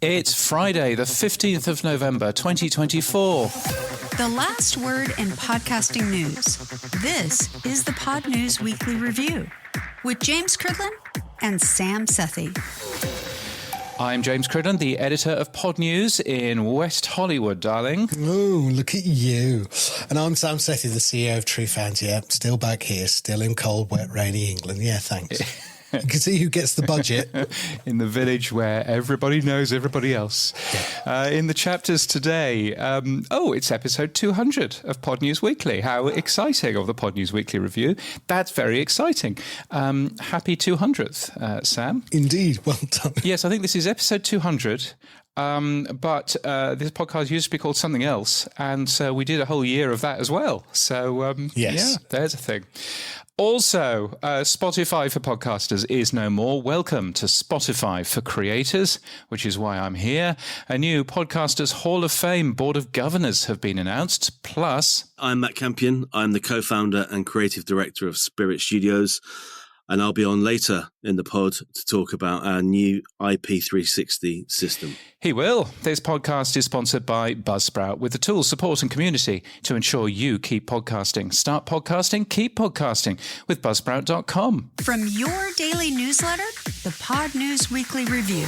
It's Friday, the 15th of November, 2024. The last word in podcasting news. This is the Pod News Weekly Review with James Cridland and Sam Sethi. I'm James Cridland, the editor of Pod News in West Hollywood, darling. Oh, look at you. And I'm Sam Sethi, the CEO of True Fans. Yeah, still back here, still in cold, wet, rainy England. Yeah, thanks. You can see who gets the budget. In the village where everybody knows everybody else. Yeah. In the chapters today, it's episode 200 of Pod News Weekly. How exciting of the Pod News Weekly Review. That's very exciting. Happy 200th, Sam. Indeed, well done. Yes, I think this is episode 200. But this podcast used to be called something else, and so we did a whole year of that as well. So, yes. Yeah, there's a thing. Also, Spotify for podcasters is no more. Welcome to Spotify for creators, which is why I'm here. A new Podcasters Hall of Fame Board of Governors have been announced. Plus, I'm Matt Campion. I'm the co-founder and creative director of Spirit Studios. And I'll be on later in the pod to talk about our new IP360 system. He will. This podcast is sponsored by Buzzsprout with the tools, support and community to ensure you keep podcasting. Start podcasting, keep podcasting with Buzzsprout.com. From your daily newsletter, the Pod News Weekly Review.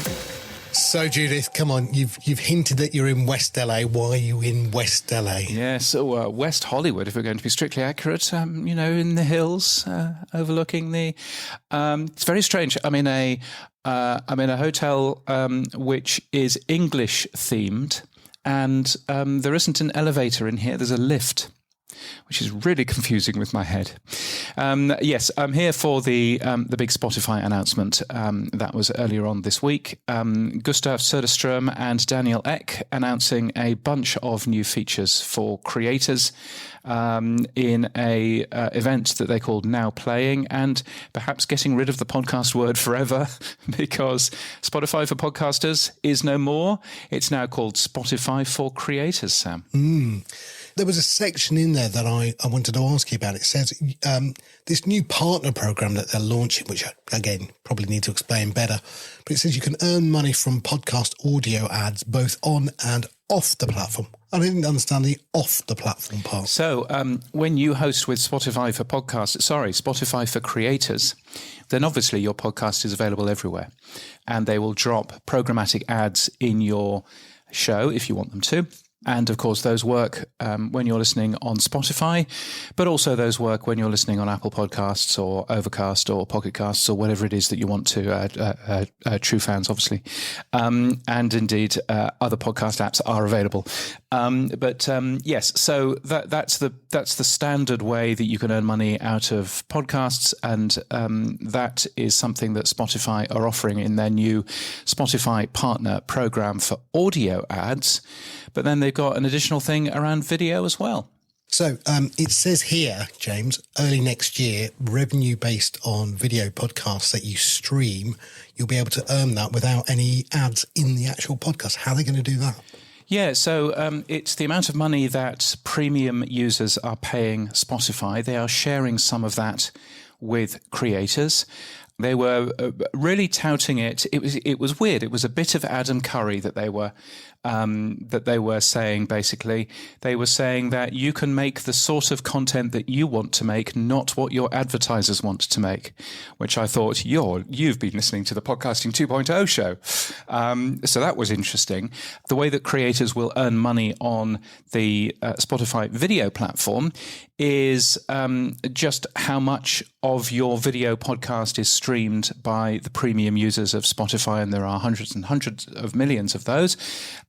So, Judith, come on. You've hinted that you're in West LA. Why are you in West LA? Yeah, so West Hollywood, if we're going to be strictly accurate, in the hills overlooking the... it's very strange. I'm in a hotel which is English themed, and there isn't an elevator in here. There's a lift, which is really confusing with my head. Yes, I'm here for the big Spotify announcement that was earlier on this week. Gustav Söderström and Daniel Ek announcing a bunch of new features for creators in a event that they called Now Playing, and perhaps getting rid of the podcast word forever, because Spotify for podcasters is no more. It's now called Spotify for creators, Sam. There was a section in there that I wanted to ask you about. It says this new partner program that they're launching, which, again, probably need to explain better, but it says you can earn money from podcast audio ads both on and off the platform. I didn't understand the off the platform part. So when you host with Spotify for creators, then obviously your podcast is available everywhere, and they will drop programmatic ads in your show if you want them to. And, of course, those work when you're listening on Spotify, but also those work when you're listening on Apple Podcasts or Overcast or Pocket Casts or whatever it is that you want to, True Fans, obviously. And, indeed, other podcast apps are available. Yes, so that's the standard way that you can earn money out of podcasts, and that is something that Spotify are offering in their new Spotify Partner Program for audio ads. But then they've got an additional thing around video as well. So it says here, James, early next year, revenue based on video podcasts that you stream, you'll be able to earn that without any ads in the actual podcast. How are they going to do that? Yeah, so it's the amount of money that premium users are paying Spotify. They are sharing some of that with creators. They were really touting it. It was weird. It was a bit of Adam Curry that they were saying. Basically, they were saying that you can make the sort of content that you want to make, not what your advertisers want to make. Which I thought you've been listening to the Podcasting 2.0 show, so that was interesting. The way that creators will earn money on the Spotify video platform is just how much of your video podcast is streamed by the premium users of Spotify, and there are hundreds and hundreds of millions of those.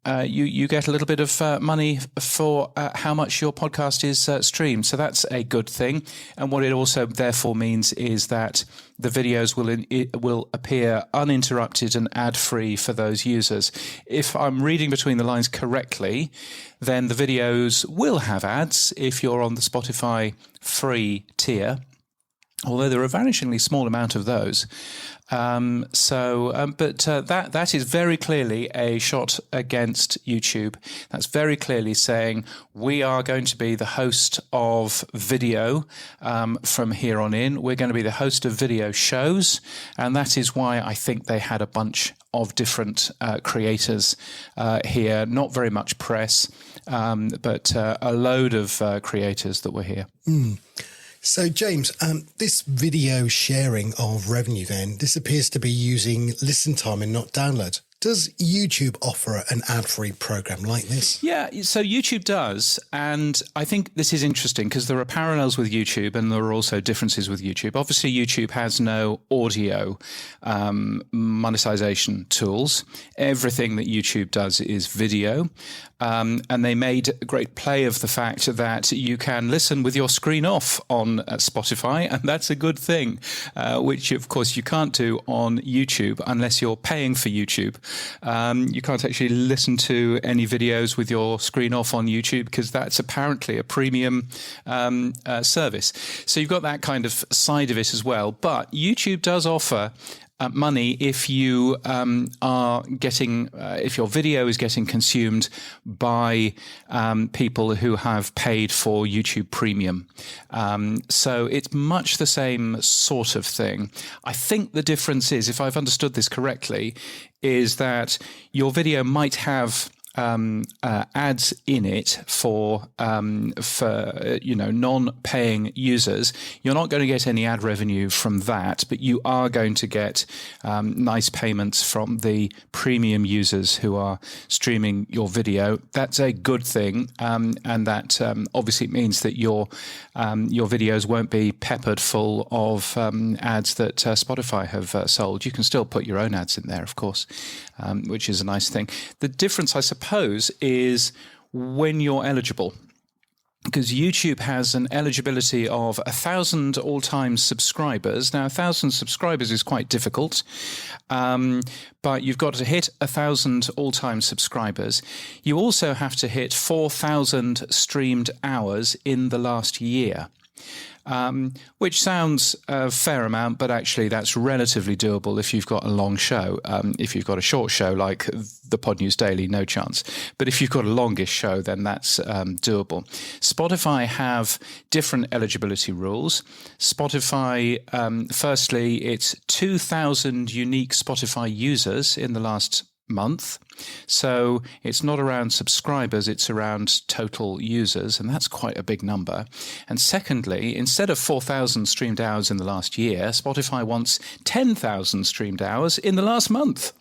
You get a little bit of money for how much your podcast is streamed. So that's a good thing. And what it also therefore means is that the videos will appear uninterrupted and ad-free for those users. If I'm reading between the lines correctly, then the videos will have ads if you're on the Spotify free tier. although there are a vanishingly small amount of those. But that is very clearly a shot against YouTube. That's very clearly saying we are going to be the host of video from here on in. We're going to be the host of video shows, and that is why I think they had a bunch of different creators here. Not very much press, but a load of creators that were here. So, James, this video sharing of revenue then, this appears to be using listen time and not downloads. Does YouTube offer an ad-free program like this? Yeah, so YouTube does. And I think this is interesting because there are parallels with YouTube and there are also differences with YouTube. Obviously, YouTube has no audio monetization tools. Everything that YouTube does is video. And they made a great play of the fact that you can listen with your screen off on Spotify, and that's a good thing, which, of course, you can't do on YouTube unless you're paying for YouTube. You can't actually listen to any videos with your screen off on YouTube because that's apparently a premium service. So you've got that kind of side of it as well. But YouTube does offer money if you are getting, if your video is getting consumed by people who have paid for YouTube Premium. So it's much the same sort of thing. I think the difference is, if I've understood this correctly, is that your video might have ads in it for non-paying users. You're not going to get any ad revenue from that, but you are going to get nice payments from the premium users who are streaming your video. That's a good thing, and that obviously means that your videos won't be peppered full of ads that Spotify have sold. You can still put your own ads in there, of course, which is a nice thing. The difference, I suppose, is when you're eligible, because YouTube has an eligibility of 1,000 all-time subscribers. Now, 1,000 subscribers is quite difficult, but you've got to hit 1,000 all-time subscribers. You also have to hit 4,000 streamed hours in the last year. Which sounds a fair amount, but actually that's relatively doable if you've got a long show. If you've got a short show like the Pod News Daily, no chance. But if you've got a longish show, then that's doable. Spotify have different eligibility rules. Spotify, firstly, it's 2,000 unique Spotify users in the last month. So it's not around subscribers, it's around total users, and that's quite a big number. And secondly, instead of 4,000 streamed hours in the last year, Spotify wants 10,000 streamed hours in the last month.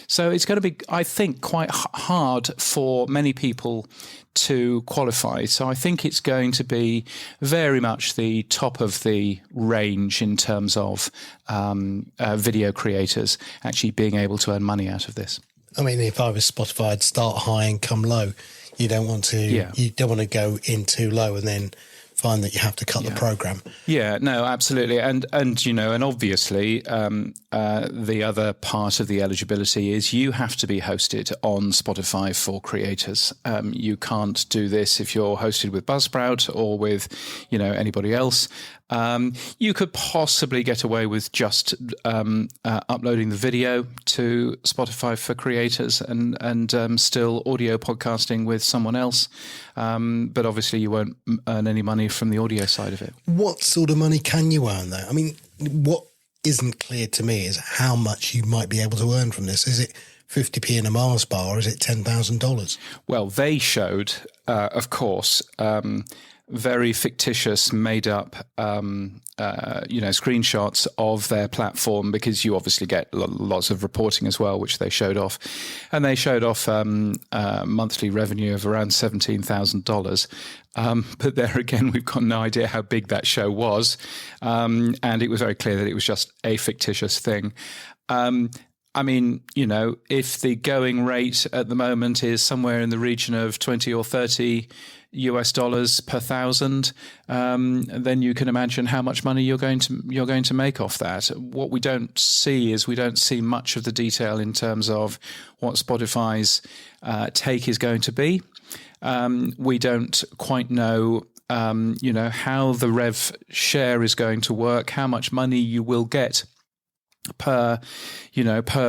So it's going to be, I think, quite hard for many people to qualify. So I think it's going to be very much the top of the range in terms of video creators actually being able to earn money out of this. I mean, if I was Spotify, I'd start high and come low. You don't want to. Yeah. You don't want to go in too low and then find that you have to cut the program. Yeah, no, absolutely, and obviously, the other part of the eligibility is you have to be hosted on Spotify for creators. You can't do this if you're hosted with Buzzsprout or with, anybody else. You could possibly get away with just uploading the video to Spotify for creators and still audio podcasting with someone else. But obviously you won't earn any money from the audio side of it. What sort of money can you earn, though? I mean, what isn't clear to me is how much you might be able to earn from this. Is it 50p in a Mars bar or is it $10,000? Well, they showed, of course, very fictitious, made up, screenshots of their platform, because you obviously get lots of reporting as well, which they showed off. And they showed off monthly revenue of around $17,000. But there again, we've got no idea how big that show was. And it was very clear that it was just a fictitious thing. I mean, if the going rate at the moment is somewhere in the region of 20 or 30 US dollars per thousand, then you can imagine how much money you're going to make off that. What we don't see is much of the detail in terms of what Spotify's take is going to be. We don't quite know how the rev share is going to work, how much money you will get per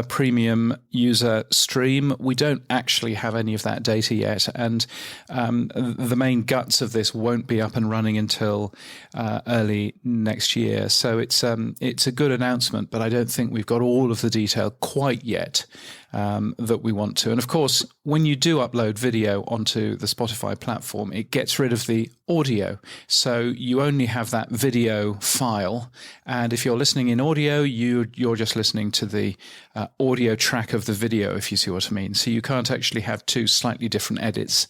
premium user stream. We don't actually have any of that data yet, and the main guts of this won't be up and running until early next year. So it's a good announcement, but I don't think we've got all of the detail quite yet that we want to. And of course, when you do upload video onto the Spotify platform, it gets rid of the audio. So you only have that video file. And if you're listening in audio, you're just listening to the audio track of the video, if you see what I mean. So you can't actually have two slightly different edits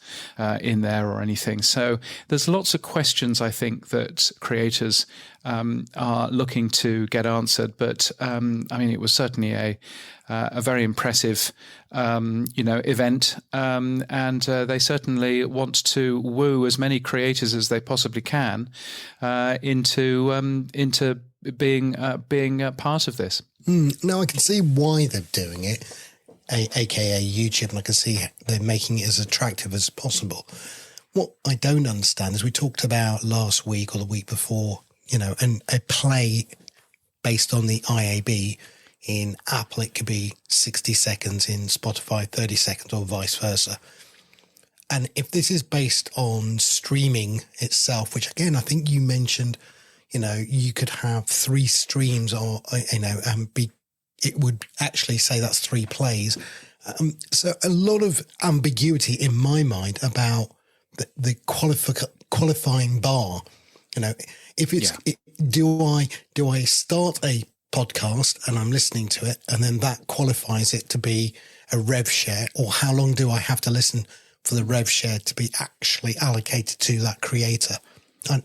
in there or anything. So there's lots of questions, I think, that creators are looking to get answered. But it was certainly a very impressive, event, and they certainly want to woo as many creators as they possibly can into being a part of this. Now I can see why they're doing it, aka YouTube, and I can see they're making it as attractive as possible. What I don't understand is we talked about last week or the week before, and a play based on the IAB. In Apple, it could be 60 seconds, in Spotify, 30 seconds, or vice versa. And if this is based on streaming itself, which again, I think you mentioned, you could have 3 streams or, and it would actually say that's 3 plays. So a lot of ambiguity in my mind about the qualifying bar. If it's, do I start a podcast and I'm listening to it and then that qualifies it to be a rev share, or how long do I have to listen for the rev share to be actually allocated to that creator?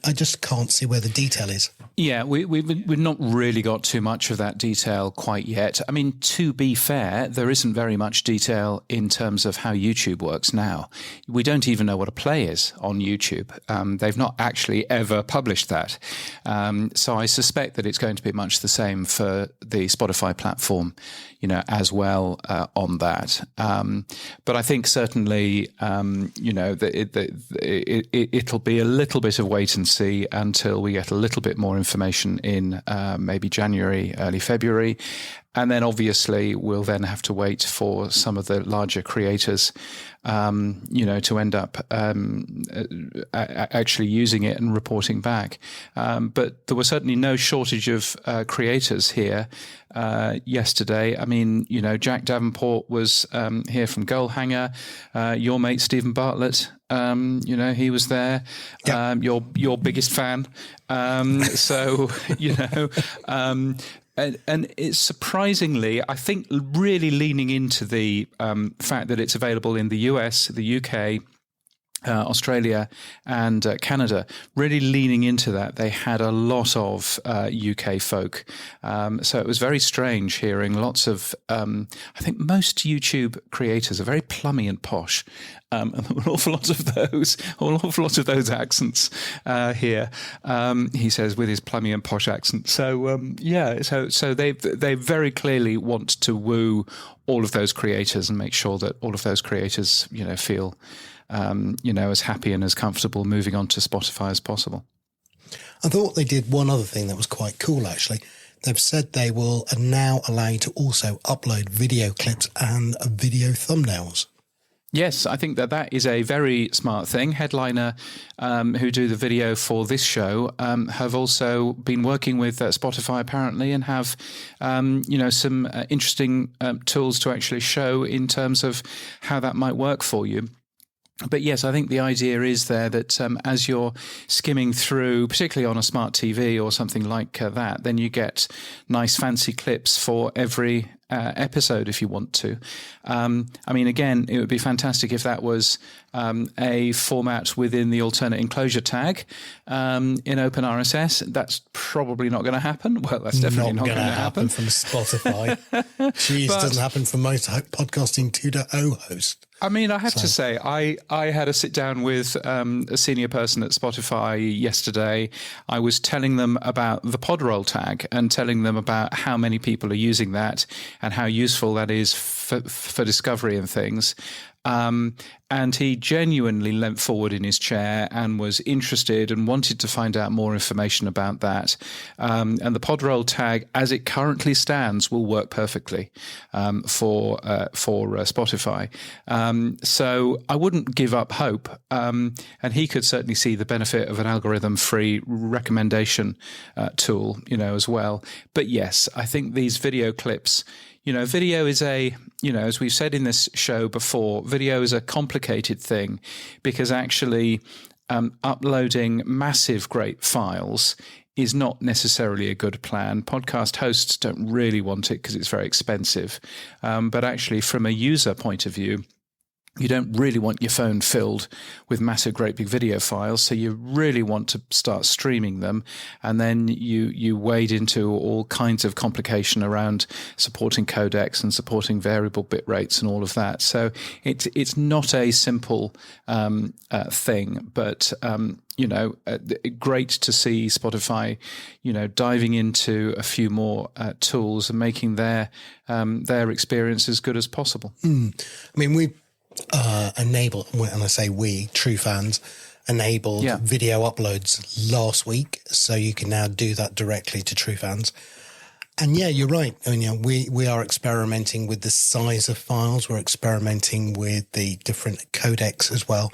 I just can't see where the detail is. Yeah, we've not really got too much of that detail quite yet. I mean, to be fair, there isn't very much detail in terms of how YouTube works now. We don't even know what a play is on YouTube. They've not actually ever published that. So I suspect that it's going to be much the same for the Spotify platform, as well on that. But I think certainly, it'll be a little bit of wait and see until we get a little bit more information in maybe January, early February. And then obviously we'll then have to wait for some of the larger creators, to end up actually using it and reporting back. But there was certainly no shortage of creators here yesterday. I mean, Jack Davenport was here from Goalhanger. Your mate Stephen Bartlett, he was there. Yep. Your biggest fan. And it's surprisingly, I think, really leaning into the fact that it's available in the US, the UK, Australia and Canada, really leaning into that. They had a lot of UK folk. So it was very strange hearing lots of, I think most YouTube creators are very plummy and posh. And there were an awful lot of those accents here. He says with his plummy and posh accent. So so they very clearly want to woo all of those creators and make sure that all of those creators, feel as happy and as comfortable moving on to Spotify as possible. I thought they did one other thing that was quite cool, actually. They've said they will now allow you to also upload video clips and video thumbnails. Yes, I think that is a very smart thing. Headliner, who do the video for this show, have also been working with Spotify apparently and have, some interesting tools to actually show in terms of how that might work for you. But yes, I think the idea is there that as you're skimming through, particularly on a smart TV or something like that, then you get nice fancy clips for every episode if you want to. Again, it would be fantastic if that was a format within the alternate enclosure tag in OpenRSS. That's probably not going to happen. Well, that's definitely not going to happen from Spotify. Jeez, doesn't happen for most podcasting 2.0 hosts. I mean, I have to say, I had a sit down with a senior person at Spotify yesterday. I was telling them about the podroll tag and telling them about how many people are using that and how useful that is for discovery and things. And he genuinely leant forward in his chair and was interested and wanted to find out more information about that. And the podroll tag, as it currently stands, will work perfectly for Spotify. So I wouldn't give up hope. And he could certainly see the benefit of an algorithm-free recommendation tool, as well. But yes, I think these video clips. Video is as we've said in this show before, video is a complicated thing because actually uploading massive great files is not necessarily a good plan. Podcast hosts don't really want it because it's very expensive. But actually, from a user point of view, you don't really want your phone filled with massive, great big video files. So you really want to start streaming them. And then you wade into all kinds of complication around supporting codecs and supporting variable bit rates and all of that. So it's not a simple thing, but great to see Spotify, diving into a few more tools and making their experience as good as possible. I mean, we enabled, and I say we, true fans, enabled video uploads last week, so you can now do that directly to true fans. And yeah, you're right. I mean, we are experimenting with the size of files. We're experimenting with the different codecs as well.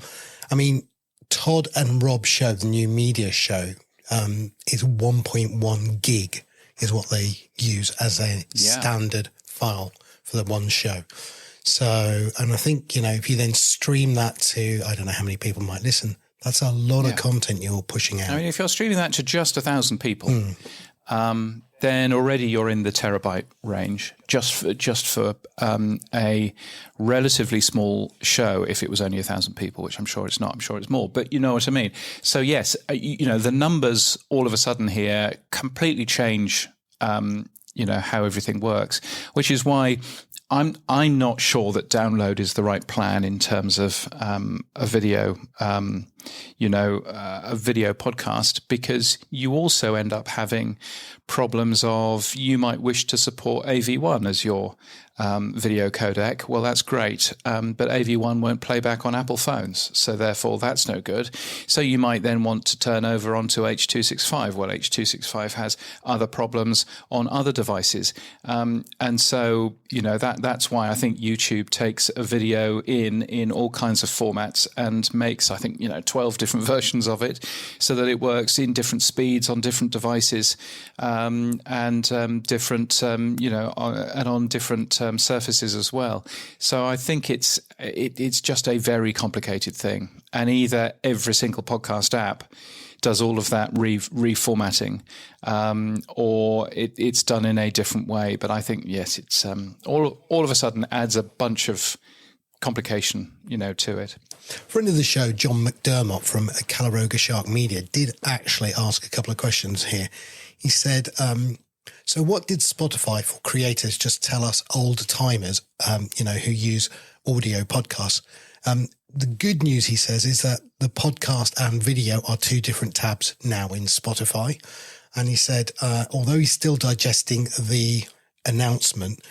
I mean, Todd and Rob's show, the new media show, is 1.1 gig is what they use as a standard file for the one show. So, and I think, if you then stream that to, I don't know how many people might listen, that's a lot of content you're pushing out. I mean, if you're streaming that to just 1,000 people, then already you're in the terabyte range just for a relatively small show. If it was only 1,000 people, which I'm sure it's not, I'm sure it's more, but you know what I mean. So yes, the numbers all of a sudden here completely change, how everything works, which is why I'm not sure that download is the right plan in terms of a video podcast, because you also end up having problems of you might wish to support AV1 as your video codec. Well, that's great, but AV1 won't play back on Apple phones, so therefore that's no good. So you might then want to turn over onto H.265. Well, H.265 has other problems on other devices, and so that's why I think YouTube takes a video in all kinds of formats and makes 12 different versions of it, so that it works in different speeds on different devices, and different and on different surfaces as well. So I think it's just a very complicated thing, and either every single podcast app does all of that reformatting, or it's done in a different way. But I think yes, it's all of a sudden adds a bunch of complication, to it. Friend of the show, John McDermott from Calaroga Shark Media, did actually ask a couple of questions here. He said, so what did Spotify for creators just tell us old timers, who use audio podcasts? The good news, he says, is that the podcast and video are two different tabs now in Spotify. And he said, although he's still digesting the announcement,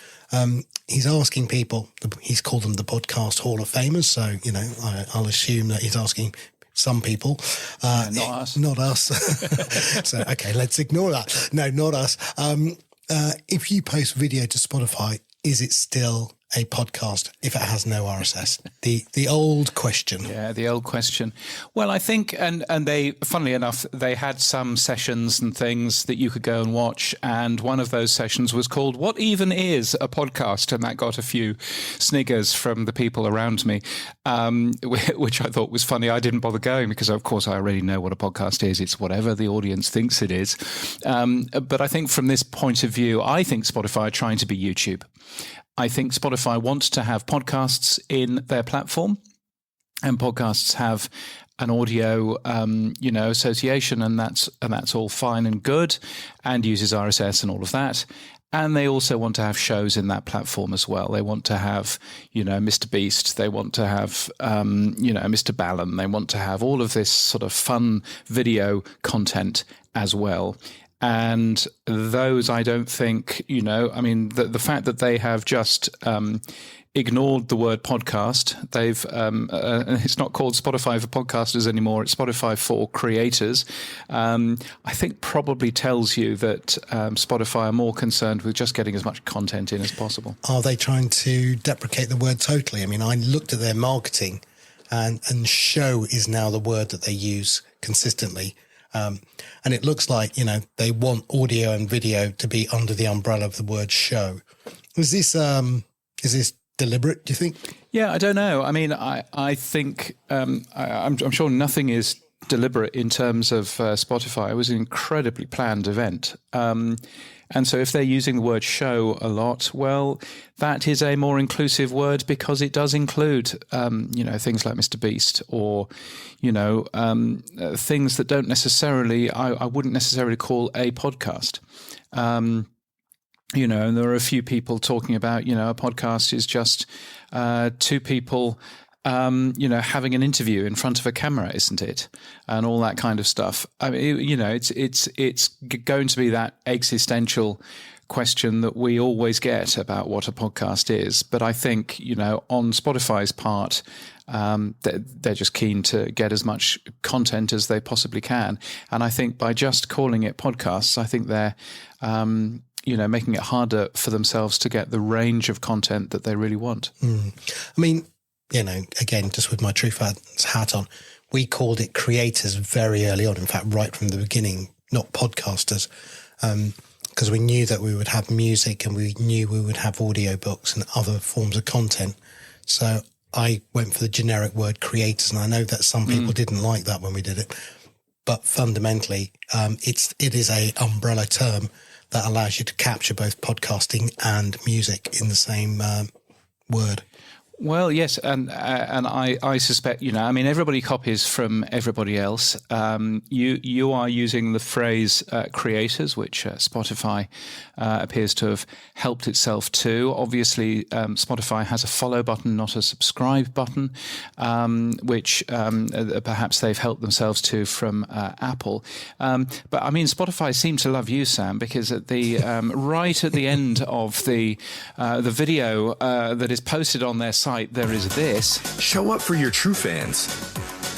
he's asking people, he's called them the Podcast Hall of Famers. So, I'll assume that he's asking some people. Not us. Not us. So, okay, let's ignore that. No, not us. If you post video to Spotify, is it still a podcast if it has no RSS? The old question. Yeah, the old question. Well, I think, and they, funnily enough, they had some sessions and things that you could go and watch, and one of those sessions was called "What Even Is a Podcast?" and that got a few sniggers from the people around me, which I thought was funny. I didn't bother going because, of course, I already know what a podcast is. It's whatever the audience thinks it is. But I think from this point of view, I think Spotify are trying to be YouTube. I think Spotify wants to have podcasts in their platform, and podcasts have an audio, association, and that's all fine and good, and uses RSS and all of that. And they also want to have shows in that platform as well. They want to have, Mr. Beast. They want to have, Mr. Ballon. They want to have all of this sort of fun video content as well. And those, I don't think, the fact that they have just ignored the word podcast. They've it's not called Spotify for podcasters anymore. It's Spotify for creators. I think probably tells you that Spotify are more concerned with just getting as much content in as possible. Are they trying to deprecate the word totally? I mean, I looked at their marketing, and show is now the word that they use consistently. And it looks like, they want audio and video to be under the umbrella of the word show. Is this deliberate, do you think? Yeah, I don't know. I mean, I think I'm sure nothing is deliberate in terms of Spotify. It was an incredibly planned event. And so if they're using the word show a lot, well, that is a more inclusive word because it does include, things like Mr. Beast or, things that don't necessarily, I wouldn't necessarily call a podcast. And there are a few people talking about, a podcast is just two people, having an interview in front of a camera, isn't it? And all that kind of stuff. I mean, it's going to be that existential question that we always get about what a podcast is. But I think, on Spotify's part, they're just keen to get as much content as they possibly can. And I think by just calling it podcasts, I think they're, making it harder for themselves to get the range of content that they really want. I mean, again, just with my True Fans hat on, we called it creators very early on. In fact, right from the beginning, not podcasters, because we knew that we would have music and we knew we would have audiobooks and other forms of content. So I went for the generic word creators, and I know that some people didn't like that when we did it, but fundamentally, it is a umbrella term that allows you to capture both podcasting and music in the same word. Well, yes, and I suspect, everybody copies from everybody else. You are using the phrase creators, which Spotify appears to have helped itself to. Obviously, Spotify has a follow button, not a subscribe button, which perhaps they've helped themselves to from Apple. But I mean, Spotify seemed to love you, Sam, because at the right at the end of the video that is posted on their site, there is this. Show up for your true fans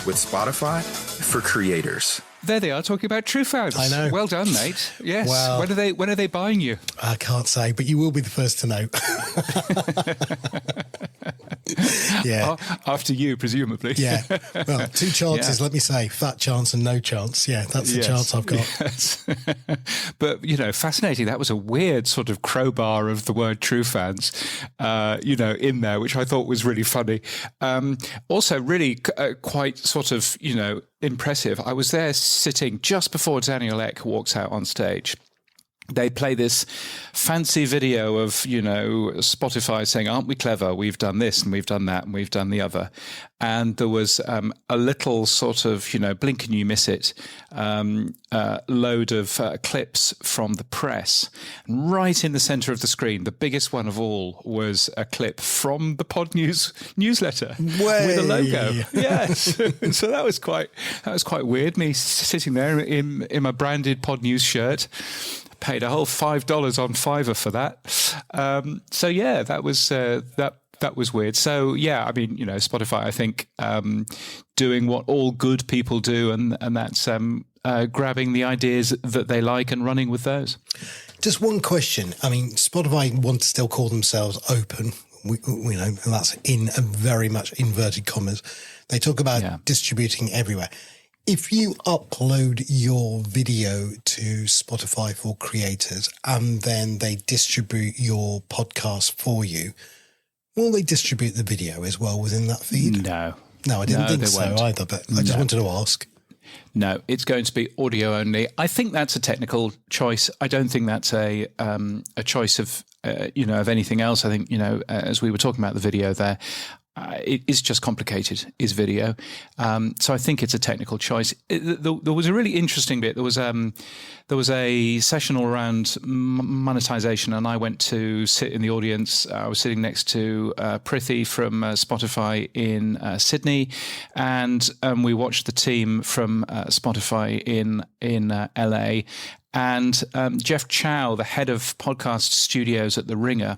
with Spotify for creators. There they are talking about True Fans. I know. Well done, mate. Yes. Well, when are they buying you? I can't say, but you will be the first to know. Yeah. After you, presumably. Yeah. Well, two chances, let me say. Fat chance and no chance. Yeah, that's the chance I've got. Yes. But, fascinating. That was a weird sort of crowbar of the word True Fans, in there, which I thought was really funny. Also, really quite sort of, impressive. I was there sitting just before Daniel Ek walks out on stage. They play this fancy video of, Spotify saying, aren't we clever? We've done this and we've done that and we've done the other. And there was a little sort of, blink and you miss it, load of clips from the press. And right in the center of the screen, the biggest one of all was a clip from the Pod News newsletter with a logo. Yes. So that was quite weird. Me sitting there in my branded Pod News shirt. Paid a whole $5 on Fiverr for that. That was weird. So yeah, I mean, Spotify, I think, doing what all good people do, and that's grabbing the ideas that they like and running with those. Just one question. I mean, Spotify want to still call themselves open. We know, and that's in a very much inverted commas. They talk about distributing everywhere. If you upload your video to Spotify for creators and then they distribute your podcast for you, will they distribute the video as well within that feed? No, I didn't think so either, but I just wanted to ask. No, it's going to be audio only. I think that's a technical choice. I don't think that's a choice of, of anything else. I think, as we were talking about the video there, is just complicated, is video. So I think it's a technical choice. There was a really interesting bit. There was a session all around monetization, and I went to sit in the audience. I was sitting next to Prithi from Spotify in Sydney, and we watched the team from Spotify in LA. And Jeff Chow, the head of podcast studios at The Ringer,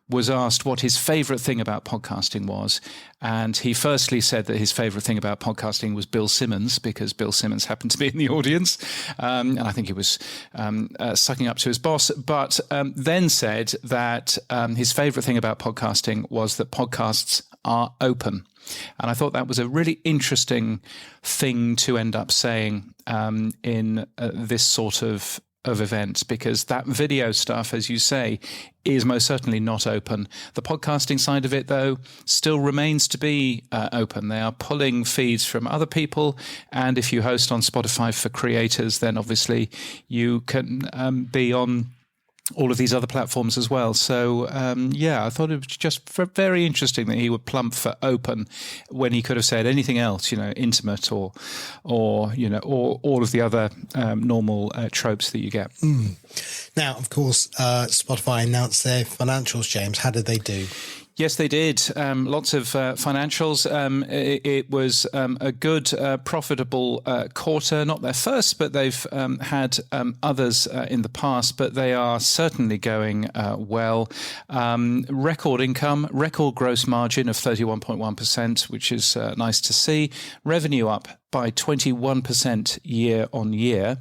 was asked what his favorite thing about podcasting was. And he firstly said that his favorite thing about podcasting was Bill Simmons, because Bill Simmons happened to be in the audience. And I think he was sucking up to his boss, but then said that his favorite thing about podcasting was that podcasts are open. And I thought that was a really interesting thing to end up saying in this sort of event, because that video stuff, as you say, is most certainly not open. The podcasting side of it, though, still remains to be open. They are pulling feeds from other people, and if you host on Spotify for creators, then obviously you can be on all of these other platforms as well. So, I thought it was just very interesting that he would plump for open when he could have said anything else, intimate or all of the other normal tropes that you get. Now, of course, Spotify announced their financials, James. How did they do? Yes, they did. Lots of financials. It was a good, profitable quarter. Not their first, but they've had others in the past, but they are certainly going well. Record income, record gross margin of 31.1%, which is nice to see. Revenue up by 21% year on year.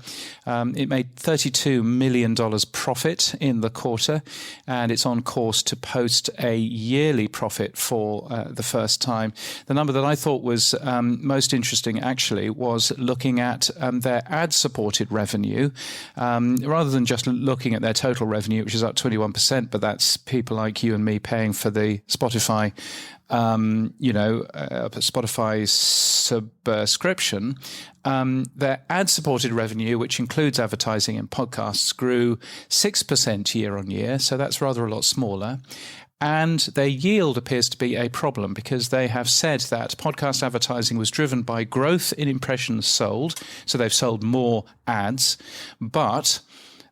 It made $32 million profit in the quarter, and it's on course to post a yearly profit for the first time. The number that I thought was most interesting, actually, was looking at their ad-supported revenue, rather than just looking at their total revenue, which is up 21%, but that's people like you and me paying for the Spotify Spotify's subscription, their ad-supported revenue, which includes advertising and podcasts, grew 6% year on year. So that's rather a lot smaller. And their yield appears to be a problem, because they have said that podcast advertising was driven by growth in impressions sold. So they've sold more ads, but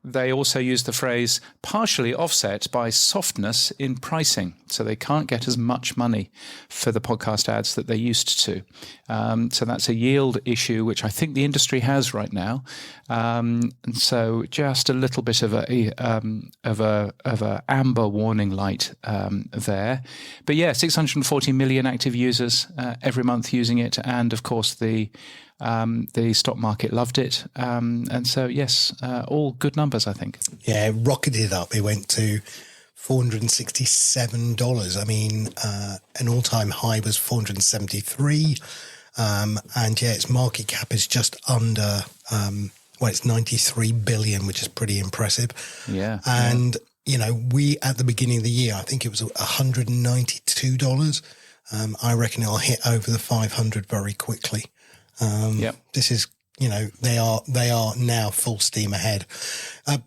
they also use the phrase partially offset by softness in pricing. So they can't get as much money for the podcast ads that they used to. So that's a yield issue, which I think the industry has right now. And so just a little bit of a amber warning light there. But yeah, 640 million active users every month using it. And of course, the stock market loved it. And so, yes, all good numbers, I think. Yeah, it rocketed up. It went to $467. I mean, an all-time high was $473. And yeah, its market cap is just under, it's $93 billion, which is pretty impressive. Yeah. And, we, at the beginning of the year, I think it was $192. I reckon it'll hit over the 500 very quickly. This is, they are now full steam ahead.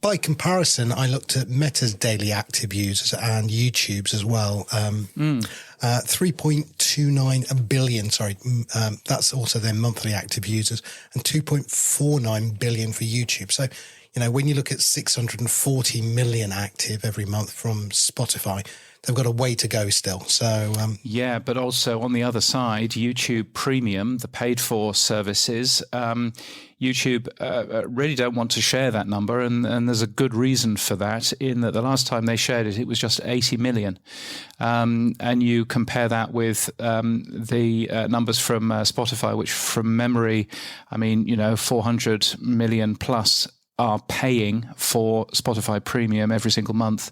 By comparison, I looked at Meta's daily active users and YouTube's as well. 3.29 billion, that's also their monthly active users, and 2.49 billion for YouTube. So, when you look at 640 million active every month from Spotify, they've got a way to go still. So yeah, but also on the other side, YouTube Premium, the paid-for services, YouTube really don't want to share that number, and there's a good reason for that, in that the last time they shared it, it was just 80 million. And you compare that with the numbers from Spotify, which from memory, 400 million plus are paying for Spotify Premium every single month.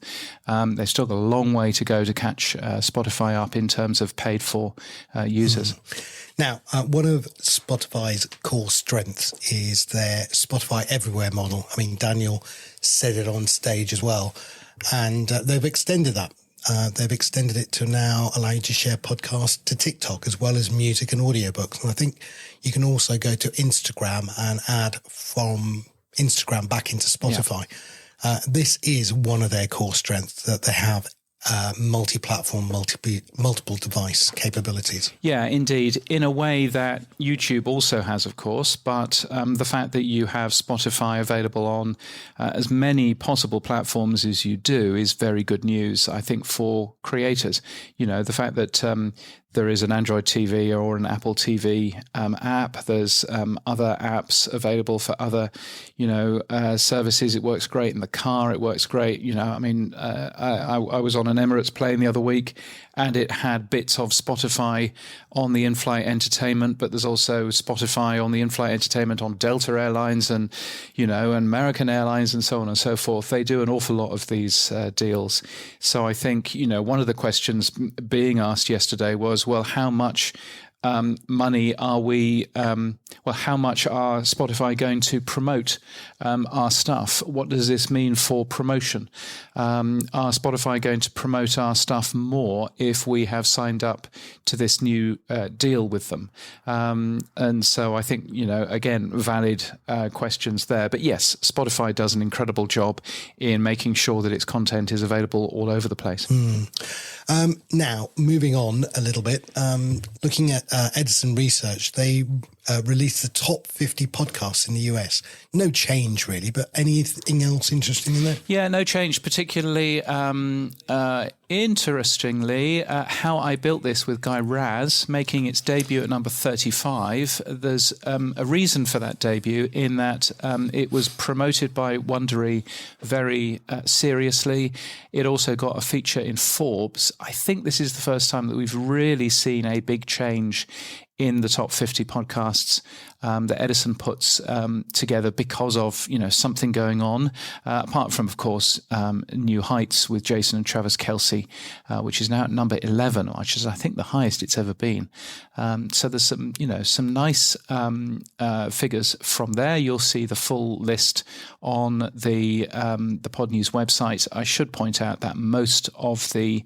They've still got a long way to go to catch Spotify up in terms of paid for users. Now, one of Spotify's core strengths is their Spotify Everywhere model. Daniel said it on stage as well, and they've extended that. They've extended it to now allow you to share podcasts to TikTok as well as music and audiobooks. And I think you can also go to Instagram and add from Instagram back into Spotify. Yeah. This is one of their core strengths, that they have multi-platform, multiple device capabilities. Yeah, indeed. In a way that YouTube also has, of course, but the fact that you have Spotify available on as many possible platforms as you do is very good news, I think, for creators. You know, the fact that there is an Android TV or an Apple TV app. There's other apps available for other, services. It works great in the car. It works great. I mean, I was on an Emirates plane the other week, and it had bits of Spotify on the in-flight entertainment, but there's also Spotify on the in-flight entertainment on Delta Airlines and, and American Airlines and so on and so forth. They do an awful lot of these deals. So I think, one of the questions being asked yesterday was, well, how much money are we, how much are Spotify going to promote our stuff? What does this mean for promotion? Are Spotify going to promote our stuff more if we have signed up to this new deal with them? And so I think, again, valid questions there. But yes, Spotify does an incredible job in making sure that its content is available all over the place. Now, moving on a little bit, looking at Edison Research, they released the top 50 podcasts in the US. No change, really, but anything else interesting in there? Yeah, no change, particularly interestingly, How I Built This with Guy Raz, making its debut at number 35. There's a reason for that debut in that it was promoted by Wondery very seriously. It also got a feature in Forbes. I think this is the first time that we've really seen a big change in the top 50 podcasts that Edison puts together because of, something going on, apart from, of course, New Heights with Jason and Travis Kelce, which is now at number 11, which is, I think, the highest it's ever been. So there's some nice figures from there. You'll see the full list on the Pod News website. I should point out that most of the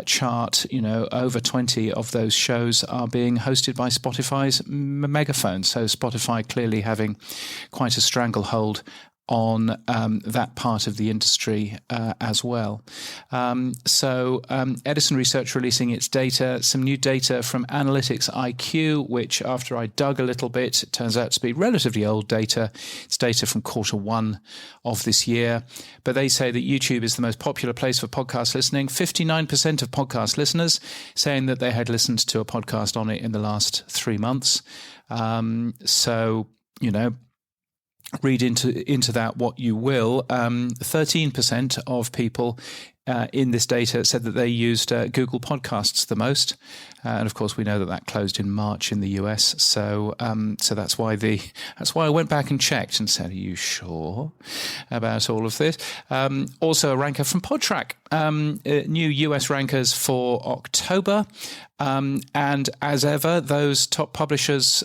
chart, over 20 of those shows are being hosted by Spotify's megaphone. So Spotify clearly having quite a stranglehold on that part of the industry as well. So Edison Research releasing its data, some new data from Analytics IQ, which after I dug a little bit, it turns out to be relatively old data. It's data from Q1 of this year. But they say that YouTube is the most popular place for podcast listening. 59% of podcast listeners saying that they had listened to a podcast on it in the last 3 months. Read into that what you will. 13% of people in this data said that they used Google Podcasts the most, and of course we know that closed in March in the US. So that's why I went back and checked and said, "Are you sure about all of this?" Also, a ranker from Podtrac, new US rankers for October. And as ever, those top publishers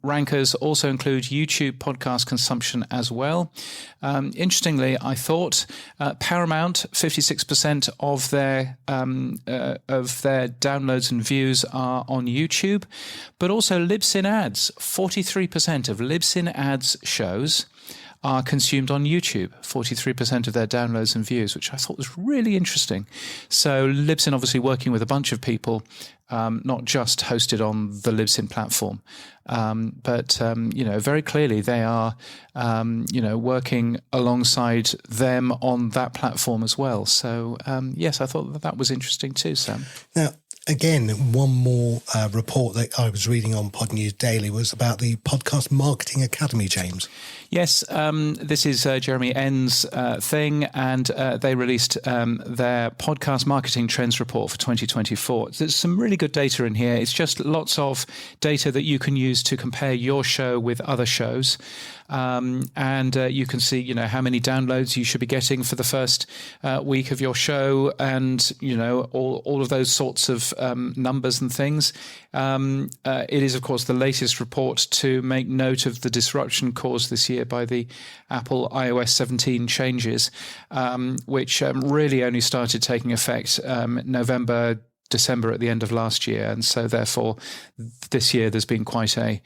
rankers also include YouTube podcast consumption as well. Interestingly, I thought Paramount, 56% of their downloads and views are on YouTube, but also Libsyn Ads, 43% of Libsyn Ads shows are consumed on YouTube, 43% of their downloads and views, which I thought was really interesting. So Libsyn obviously working with a bunch of people, not just hosted on the Libsyn platform, but very clearly they are, working alongside them on that platform as well. So yes, I thought that was interesting too, Sam. Now, again, one more report that I was reading on Pod News Daily was about the Podcast Marketing Academy, James. Yes, this is Jeremy N's thing, and they released their podcast marketing trends report for 2024. There's some really good data in here. It's just lots of data that you can use to compare your show with other shows. And you can see, how many downloads you should be getting for the first week of your show, and all of those sorts of numbers and things. It is, of course, the latest report to make note of the disruption caused this year by the Apple iOS 17 changes, which really only started taking effect November December at the end of last year. And so therefore this year there's been quite a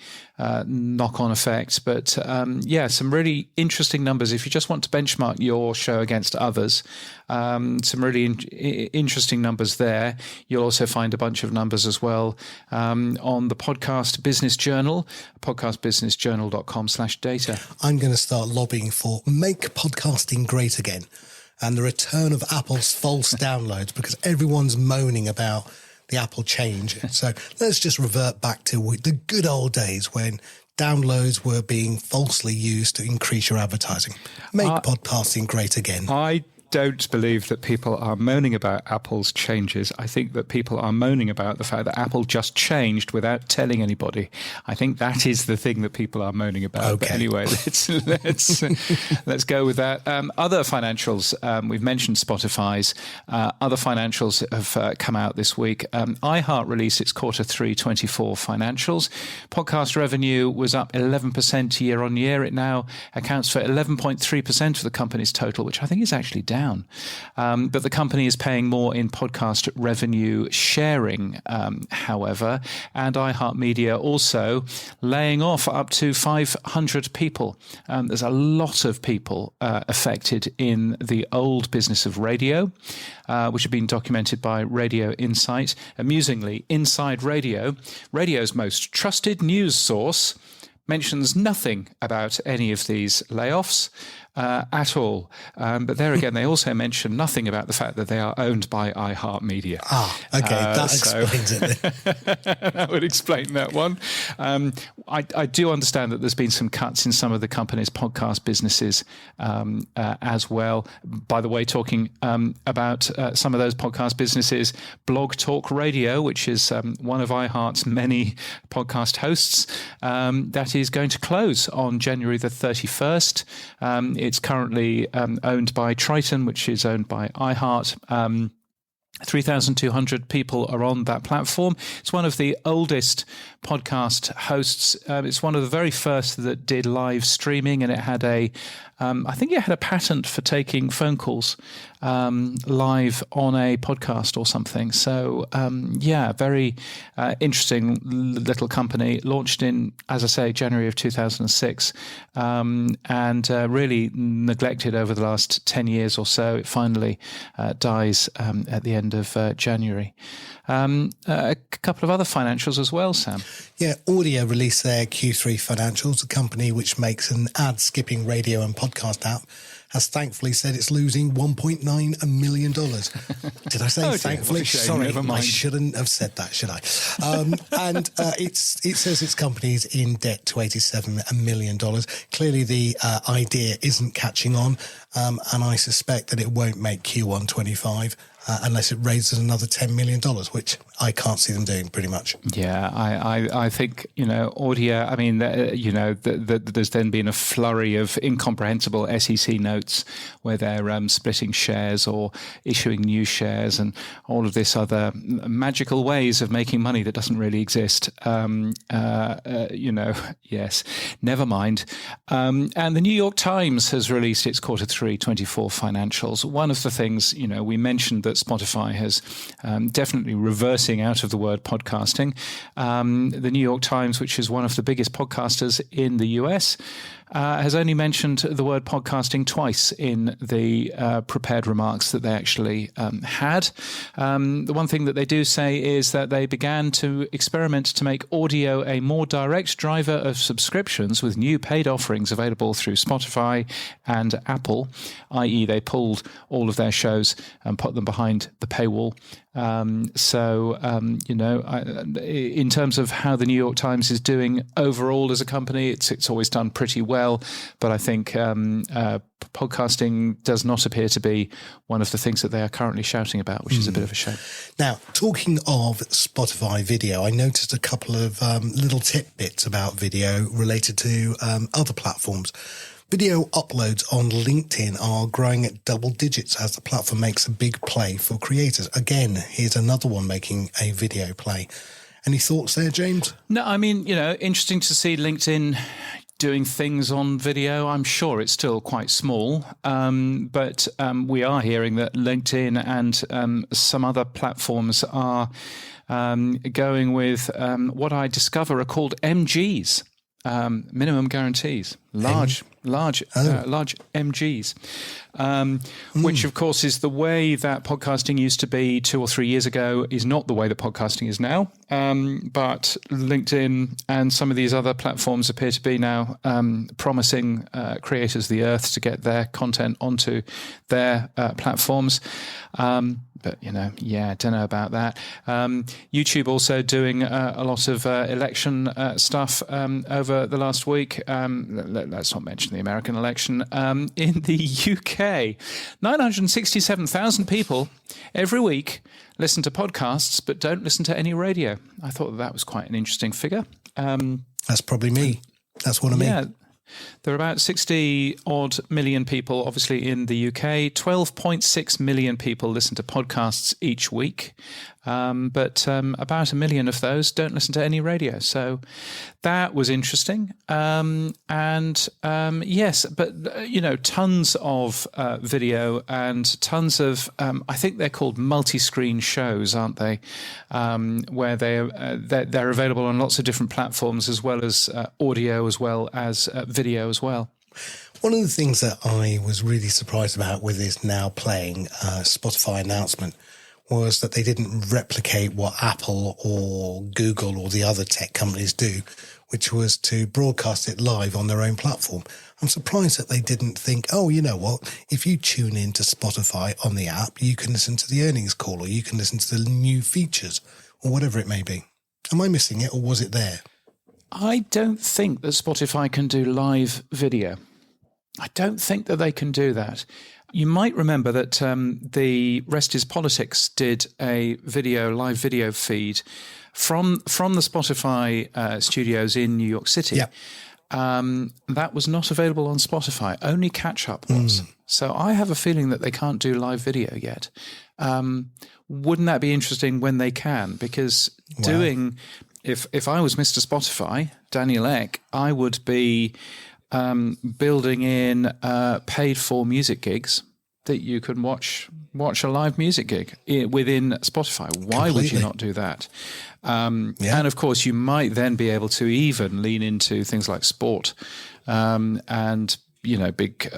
knock-on effect. But some really interesting numbers. If you just want to benchmark your show against others, some really interesting numbers there. You'll also find a bunch of numbers as well on the Podcast Business Journal, podcastbusinessjournal.com/data. I'm going to start lobbying for Make Podcasting Great Again and the return of Apple's false downloads, because everyone's moaning about the Apple change. So let's just revert back to the good old days when downloads were being falsely used to increase your advertising. Make podcasting great again. I don't believe that people are moaning about Apple's changes. I think that people are moaning about the fact that Apple just changed without telling anybody. I think that is the thing that people are moaning about. Okay. But anyway, let's go with that. Other financials, we've mentioned Spotify's. Other financials have come out this week. iHeart released its Q3 24 financials. Podcast revenue was up 11% year on year. It now accounts for 11.3% of the company's total, which I think is actually down. But the company is paying more in podcast revenue sharing, however, and iHeartMedia also laying off up to 500 people. There's a lot of people affected in the old business of radio, which have been documented by Radio Insight. Amusingly, Inside Radio, radio's most trusted news source, mentions nothing about any of these layoffs at all. But there again, they also mention nothing about the fact that they are owned by iHeartMedia. Okay, that explains it. That would explain that one. I do understand that there's been some cuts in some of the company's podcast businesses as well. By the way, talking about some of those podcast businesses, Blog Talk Radio, which is one of iHeart's many podcast hosts, that is going to close on January the 31st. It's currently owned by Triton, which is owned by iHeart. 3,200 people are on that platform. It's one of the oldest podcast hosts. It's one of the very first that did live streaming, and it had I think it had a patent for taking phone calls live on a podcast or something. So, very interesting little company, launched in, as I say, January of 2006, and really neglected over the last 10 years or so. It finally dies at the end of January. A couple of other financials as well, Sam. Yeah, Audio released their Q3 financials. A company which makes an ad-skipping radio and podcast app has thankfully said it's losing $1.9 million. Did I say thankfully? Sorry, I shouldn't have said that, should I? It says its company is in debt to $87 million. Clearly, the idea isn't catching on, and I suspect that it won't make Q1 25 unless it raises another $10 million, which I can't see them doing pretty much. Yeah, I think, Audio, I mean, there's then been a flurry of incomprehensible SEC notes where they're splitting shares or issuing new shares and all of this other magical ways of making money that doesn't really exist. Yes, never mind. And the New York Times has released its Q3 24 financials. One of the things, we mentioned that Spotify has definitely reversing out of the word podcasting. The New York Times, which is one of the biggest podcasters in the US, has only mentioned the word podcasting twice in the prepared remarks that they actually had. The one thing that they do say is that they began to experiment to make audio a more direct driver of subscriptions with new paid offerings available through Spotify and Apple, i.e. they pulled all of their shows and put them behind the paywall. In terms of how the New York Times is doing overall as a company, it's always done pretty well. But I think podcasting does not appear to be one of the things that they are currently shouting about, which is a bit of a shame. Now, talking of Spotify video, I noticed a couple of little tidbits about video related to other platforms. Video uploads on LinkedIn are growing at double digits as the platform makes a big play for creators. Again, here's another one making a video play. Any thoughts there, James? No, I mean, interesting to see LinkedIn doing things on video. I'm sure it's still quite small, but we are hearing that LinkedIn and some other platforms are going with what I discover are called MGs, minimum guarantees, large MGs, which of course is the way that podcasting used to be 2 or 3 years ago, is not the way that podcasting is now. But LinkedIn and some of these other platforms appear to be now promising creators the earth to get their content onto their platforms. But, don't know about that. YouTube also doing a lot of election stuff over the last week. Let's not mention the American election. In the UK, 967,000 people every week listen to podcasts but don't listen to any radio. I thought that was quite an interesting figure. That's probably me. That's one of me. Yeah. There are about 60-odd million people, obviously, in the UK. 12.6 million people listen to podcasts each week. But about 1 million of those don't listen to any radio. So that was interesting. Yes, but, tons of video and tons of, I think they're called multi-screen shows, aren't they? Where they're available on lots of different platforms, as well as audio, as well as video as well. One of the things that I was really surprised about with this now playing Spotify announcement was that they didn't replicate what Apple or Google or the other tech companies do, which was to broadcast it live on their own platform. I'm surprised that they didn't think, oh, you know what, if you tune in to Spotify on the app, you can listen to the earnings call, or you can listen to the new features, or whatever it may be. Am I missing it, or was it there? I don't think that Spotify can do live video. I don't think that they can do that. You might remember that the Rest is Politics did a live video feed from the Spotify studios in New York City. Yeah. That was not available on Spotify. Only Catch Up was. So I have a feeling that they can't do live video yet. Wouldn't that be interesting when they can? Because if I was Mr. Spotify, Daniel Ek, I would be building in paid-for music gigs that you can watch a live music gig within Spotify. Why would you not do that? And of course, you might then be able to even lean into things like sport and big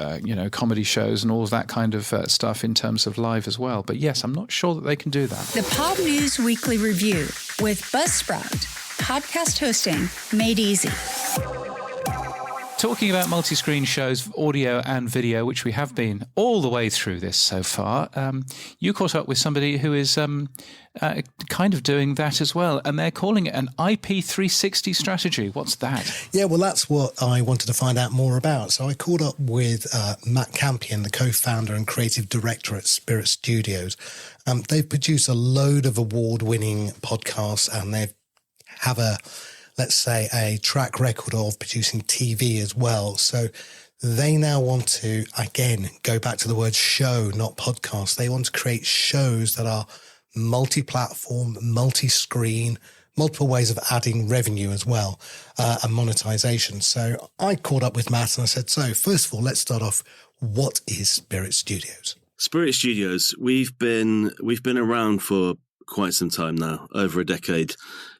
comedy shows and all of that kind of stuff in terms of live as well. But yes, I'm not sure that they can do that. The Pod News Weekly Review with Buzzsprout. Podcast hosting made easy. Talking about multi-screen shows, audio and video, which we have been all the way through this so far, you caught up with somebody who is kind of doing that as well, and they're calling it an IP360 strategy. What's that? Yeah, well, that's what I wanted to find out more about. So I caught up with Matt Campion, the co-founder and creative director at Spirit Studios. They've produced a load of award-winning podcasts, and they have let's say, a track record of producing TV as well. So they now want to, again, go back to the word show, not podcast. They want to create shows that are multi-platform, multi-screen, multiple ways of adding revenue as well, and monetization. So I caught up with Matt and I said, so first of all, let's start off. What is Spirit Studios? Spirit Studios, we've been around for quite some time now, over a decade.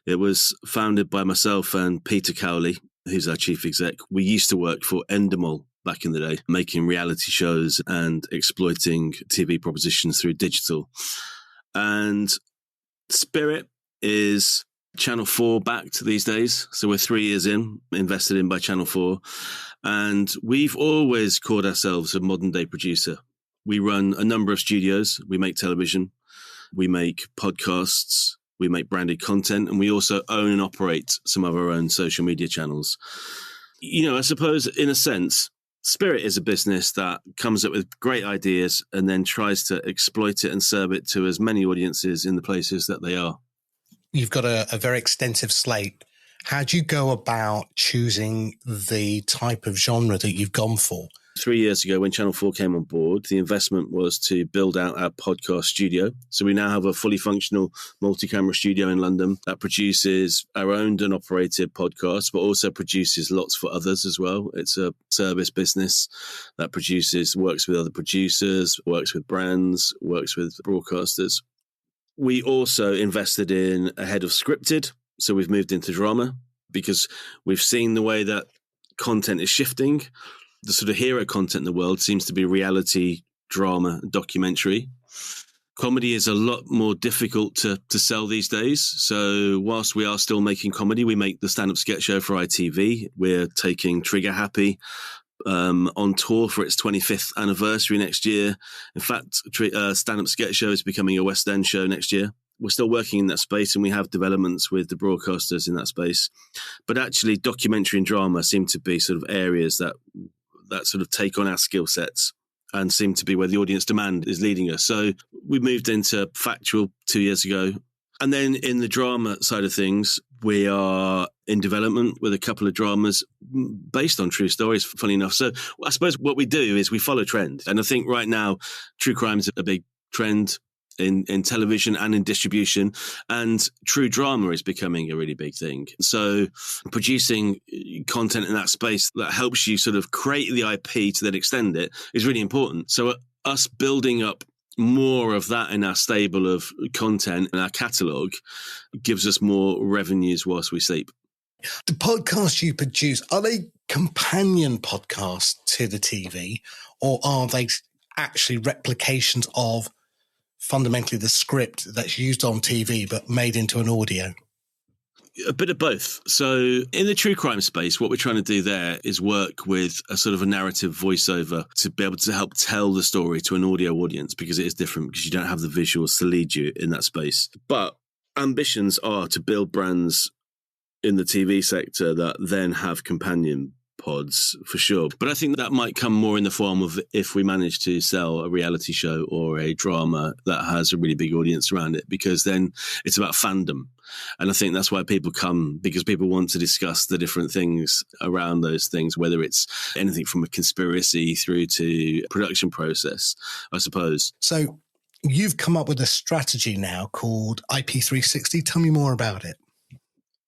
It was founded by myself and Peter Cowley, who's our chief exec. We used to work for Endemol back in the day, making reality shows and exploiting TV propositions through digital. And Spirit is Channel 4 backed these days. So we're 3 years in, invested in by Channel 4. And we've always called ourselves a modern day producer. We run a number of studios. We make television. We make podcasts. We make branded content, and we also own and operate some of our own social media channels. I suppose in a sense, Spirit is a business that comes up with great ideas and then tries to exploit it and serve it to as many audiences in the places that they are. You've got a very extensive slate. How do you go about choosing the type of genre that you've gone for? 3 years ago, when Channel 4 came on board, the investment was to build out our podcast studio. So we now have a fully functional multi-camera studio in London that produces our owned and operated podcasts, but also produces lots for others as well. It's a service business that works with other producers, works with brands, works with broadcasters. We also invested in a head of scripted. So we've moved into drama because we've seen the way that content is shifting. The sort of hero content in the world seems to be reality, drama, documentary. Comedy is a lot more difficult to sell these days. So whilst we are still making comedy, we make the stand-up sketch show for ITV. We're taking Trigger Happy on tour for its 25th anniversary next year. In fact, stand-up sketch show is becoming a West End show next year. We're still working in that space, and we have developments with the broadcasters in that space. But actually, documentary and drama seem to be sort of areas that sort of take on our skill sets and seem to be where the audience demand is leading us. So we moved into factual 2 years ago. And then in the drama side of things, we are in development with a couple of dramas based on true stories, funny enough. So I suppose what we do is we follow trend. And I think right now, true crime is a big trend in television and in distribution, and true drama is becoming a really big thing. So producing content in that space that helps you sort of create the IP to then extend it is really important. So us building up more of that in our stable of content and our catalogue gives us more revenues whilst we sleep. The podcasts you produce, are they companion podcasts to the TV, or are they actually replications of fundamentally the script that's used on TV but made into an audio? A bit of both. So in the true crime space, what we're trying to do there is work with a sort of a narrative voiceover to be able to help tell the story to an audio audience, because it is different because you don't have the visuals to lead you in that space. But ambitions are to build brands in the TV sector that then have companion pods for sure. But I think that might come more in the form of if we manage to sell a reality show or a drama that has a really big audience around it, because then it's about fandom. And I think that's why people come, because people want to discuss the different things around those things, whether it's anything from a conspiracy through to production process, I suppose. So you've come up with a strategy now called IP360. Tell me more about it.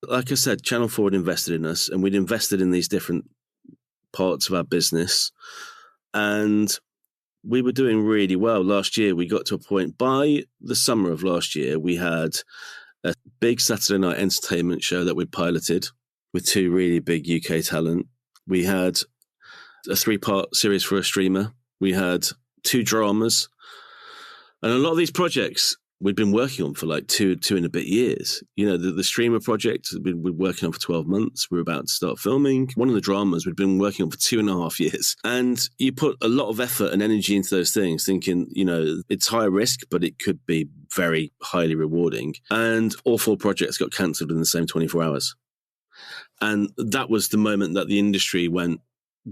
Like I said, Channel 4 had invested in us, and we'd invested in these different parts of our business, and we were doing really well. Last year, we got to a point, by the summer of last year, we had a big Saturday night entertainment show that we piloted with 2 really big UK talent. We had a 3-part series for a streamer. We had 2 dramas. And a lot of these projects we'd been working on for like two and a bit years. You know, the streamer project we'd been working on for 12 months. We were about to start filming. One of the dramas we'd been working on for 2.5 years. And you put a lot of effort and energy into those things, thinking, you know, it's high risk, but it could be very highly rewarding. And all 4 projects got cancelled in the same 24 hours. And that was the moment that the industry went,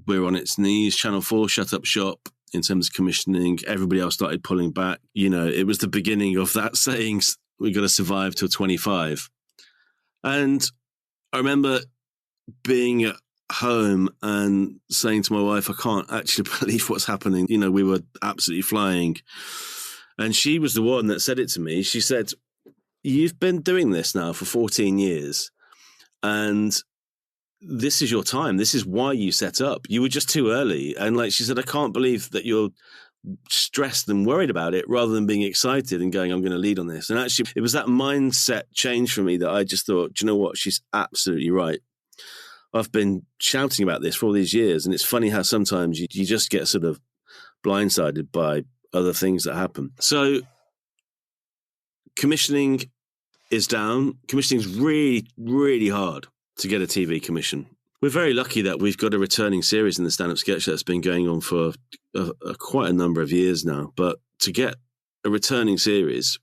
we're on its knees. Channel 4 shut up shop. In terms of commissioning, everybody else started pulling back. You know, it was the beginning of that saying, we've got to survive till 25. And I remember being at home and saying to my wife, I can't actually believe what's happening. You know, we were absolutely flying. And she was the one that said it to me. She said, you've been doing this now for 14 years. And this is your time. This is why you set up. You were just too early. And like she said, I can't believe that you're stressed and worried about it rather than being excited and going, I'm going to lead on this. And actually, it was that mindset change for me that I just thought, do you know what? She's absolutely right. I've been shouting about this for all these years. And it's funny how sometimes you just get sort of blindsided by other things that happen. So commissioning is down. Commissioning is really, really hard to get a TV commission. We're very lucky that we've got a returning series in the stand-up sketch that's been going on for quite a number of years now. But to get a returning series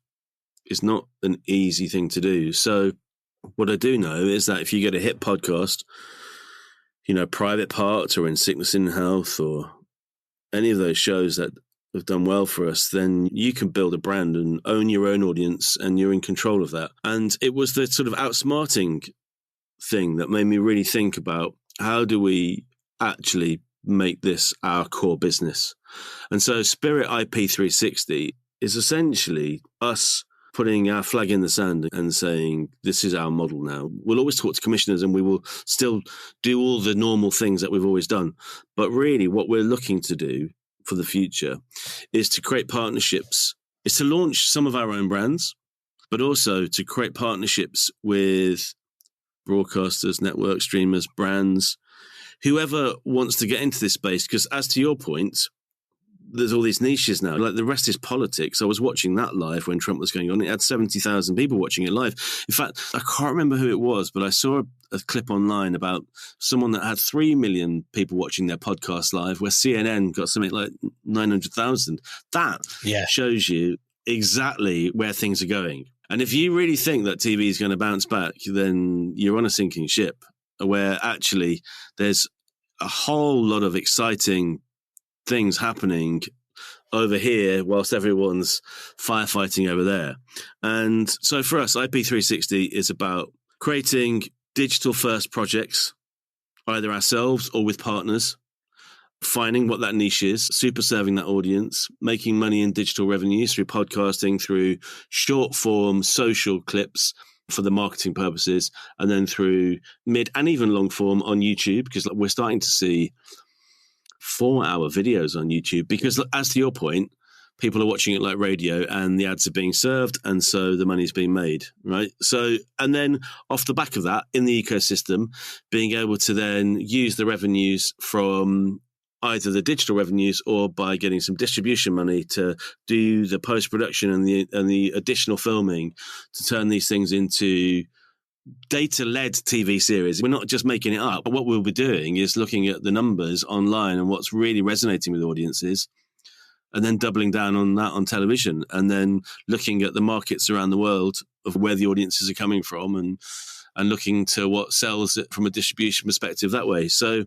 is not an easy thing to do. So what I do know is that if you get a hit podcast, you know, Private Parts or In Sickness in Health or any of those shows that have done well for us, then you can build a brand and own your own audience, and you're in control of that. And it was the sort of outsmarting thing that made me really think about how do we actually make this our core business. And so Spirit IP360 is essentially us putting our flag in the sand and saying, this is our model now. We'll always talk to commissioners and we will still do all the normal things that we've always done. But really what we're looking to do for the future is to create partnerships, is to launch some of our own brands, but also to create partnerships with broadcasters, network streamers, brands, whoever wants to get into this space. Because as to your point, there's all these niches now. Like the rest is politics. I was watching that live when Trump was going on. It had 70,000 people watching it live. In fact, I can't remember who it was, but I saw a clip online about someone that had 3 million people watching their podcast live, where CNN got something like 900,000. That shows you exactly where things are going. And if you really think that TV is going to bounce back, then you're on a sinking ship, where actually there's a whole lot of exciting things happening over here whilst everyone's firefighting over there. And so for us, IP360 is about creating digital first projects, either ourselves or with partners, finding what that niche is, super serving that audience, making money in digital revenues through podcasting, through short form social clips for the marketing purposes, and then through mid and even long form on YouTube, because we're starting to see 4-hour videos on YouTube, because as to your point, people are watching it like radio and the ads are being served, and so the money's being made, right? So, and then off the back of that, in the ecosystem, being able to then use the revenues from either the digital revenues or by getting some distribution money to do the post-production and the additional filming to turn these things into data-led TV series. We're not just making it up. What we'll be doing is looking at the numbers online and what's really resonating with audiences, and then doubling down on that on television, and then looking at the markets around the world of where the audiences are coming from, and looking to what sells it from a distribution perspective that way. So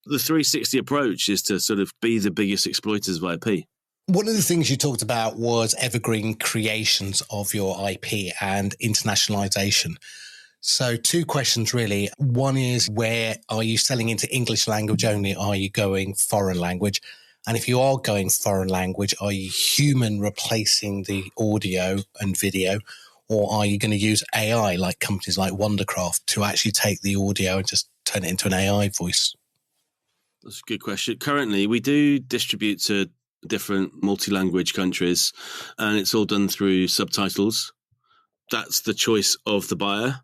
the 360 approach is to sort of be the biggest exploiters of IP. One of the things you talked about was evergreen creations of your IP and internationalization. So 2 questions really. One is, where are you selling into English language only? Are you going foreign language? And if you are going foreign language, are you human replacing the audio and video? Or are you going to use AI like companies like Wondercraft to actually take the audio and just turn it into an AI voice? That's a good question. Currently, we do distribute to different multi-language countries, and it's all done through subtitles. That's the choice of the buyer.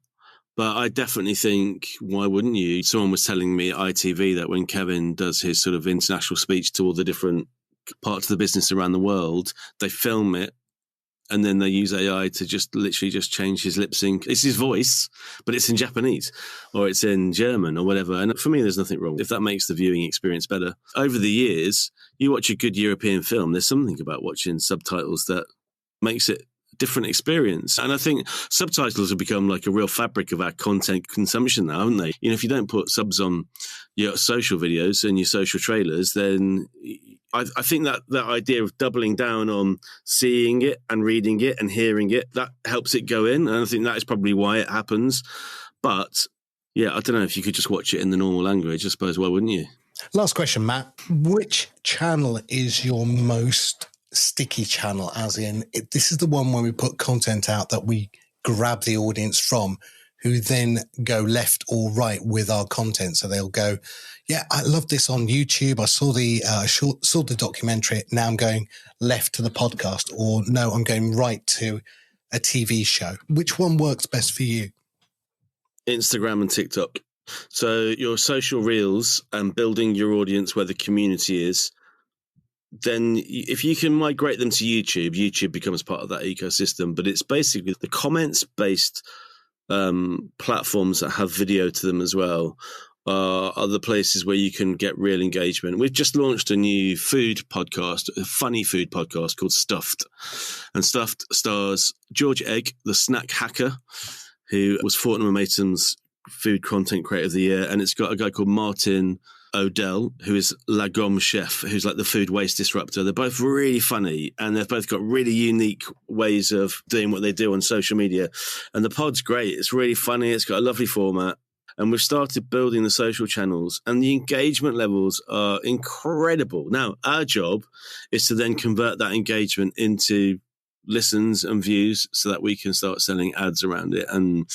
But I definitely think, why wouldn't you? Someone was telling me at ITV that when Kevin does his sort of international speech to all the different parts of the business around the world, they film it and then they use AI to just literally just change his lip sync. It's his voice, but it's in Japanese or it's in German or whatever. And for me, there's nothing wrong if that makes the viewing experience better. Over the years, you watch a good European film, there's something about watching subtitles that makes it a different experience. And I think subtitles have become like a real fabric of our content consumption now, haven't they? You know, if you don't put subs on your social videos and your social trailers, then I think that idea of doubling down on seeing it and reading it and hearing it, that helps it go in. And I think that is probably why it happens. But yeah, I don't know, if you could just watch it in the normal language, I suppose, why wouldn't you? Last question, Matt. Which channel is your most sticky channel? As in, this is the one where we put content out that we grab the audience from, who then go left or right with our content. So they'll go, yeah, I love this on YouTube. I saw the documentary. Now I'm going left to the podcast, or no, I'm going right to a TV show. Which one works best for you? Instagram and TikTok. So your social reels and building your audience where the community is, then if you can migrate them to YouTube, YouTube becomes part of that ecosystem. But it's basically the comments-based platforms that have video to them as well are the places where you can get real engagement. We've just launched a new food podcast, a funny food podcast called Stuffed. And Stuffed stars George Egg, the snack hacker, who was Fortnum & Mason's food content creator of the year. And it's got a guy called Martin Odell, who is La Gomme Chef, who's like the food waste disruptor. They're both really funny, and they've both got really unique ways of doing what they do on social media. And the pod's great. It's really funny. It's got a lovely format. And we've started building the social channels, and the engagement levels are incredible. Now, our job is to then convert that engagement into listens and views so that we can start selling ads around it and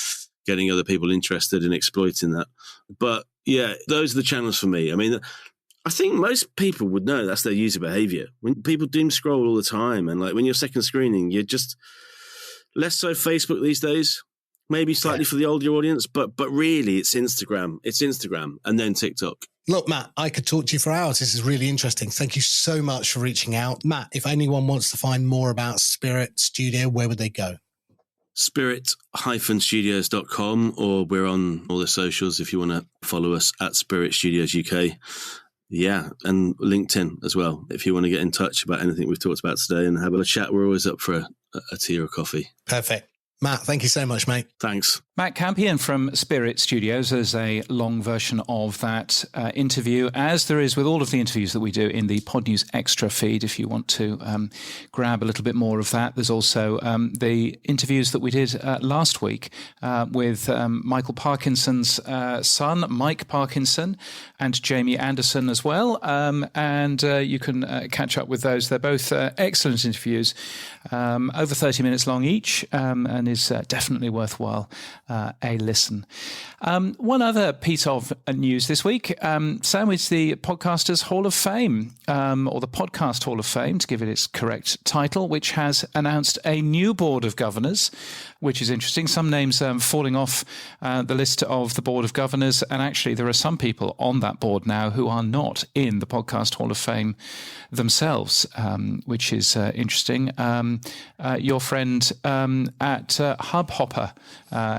getting other people interested in exploiting that. But yeah, those are the channels for me. I mean, I think most people would know that's their user behavior. When people doom scroll all the time, and like when you're second screening, you're just less so Facebook these days, maybe slightly for the older audience, but really it's Instagram. It's Instagram and then TikTok. Look, Matt, I could talk to you for hours. This is really interesting. Thank you so much for reaching out. Matt, if anyone wants to find more about Spirit Studio, where would they go? Spirit-studios.com, or we're on all the socials if you want to follow us at Spirit Studios UK. Yeah, and LinkedIn as well. If you want to get in touch about anything we've talked about today and have a chat, we're always up for a tea or a coffee. Perfect. Matt, thank you so much, mate. Thanks. Matt Campion from Spirit Studios. There's a long version of that interview, as there is with all of the interviews that we do in the Pod News Extra feed. If you want to grab a little bit more of that, there's also the interviews that we did last week with Michael Parkinson's son, Mike Parkinson, and Jamie Anderson as well. And you can catch up with those. They're both excellent interviews, over 30 minutes long each, and is definitely worthwhile a listen. One other piece of news this week, Sam, is the Podcasters Hall of Fame, or the Podcast Hall of Fame, to give it its correct title, which has announced a new board of governors, which is interesting. Some names falling off the list of the board of governors, and actually there are some people on that board now who are not in the Podcast Hall of Fame themselves, which is interesting. Your friend at Hubhopper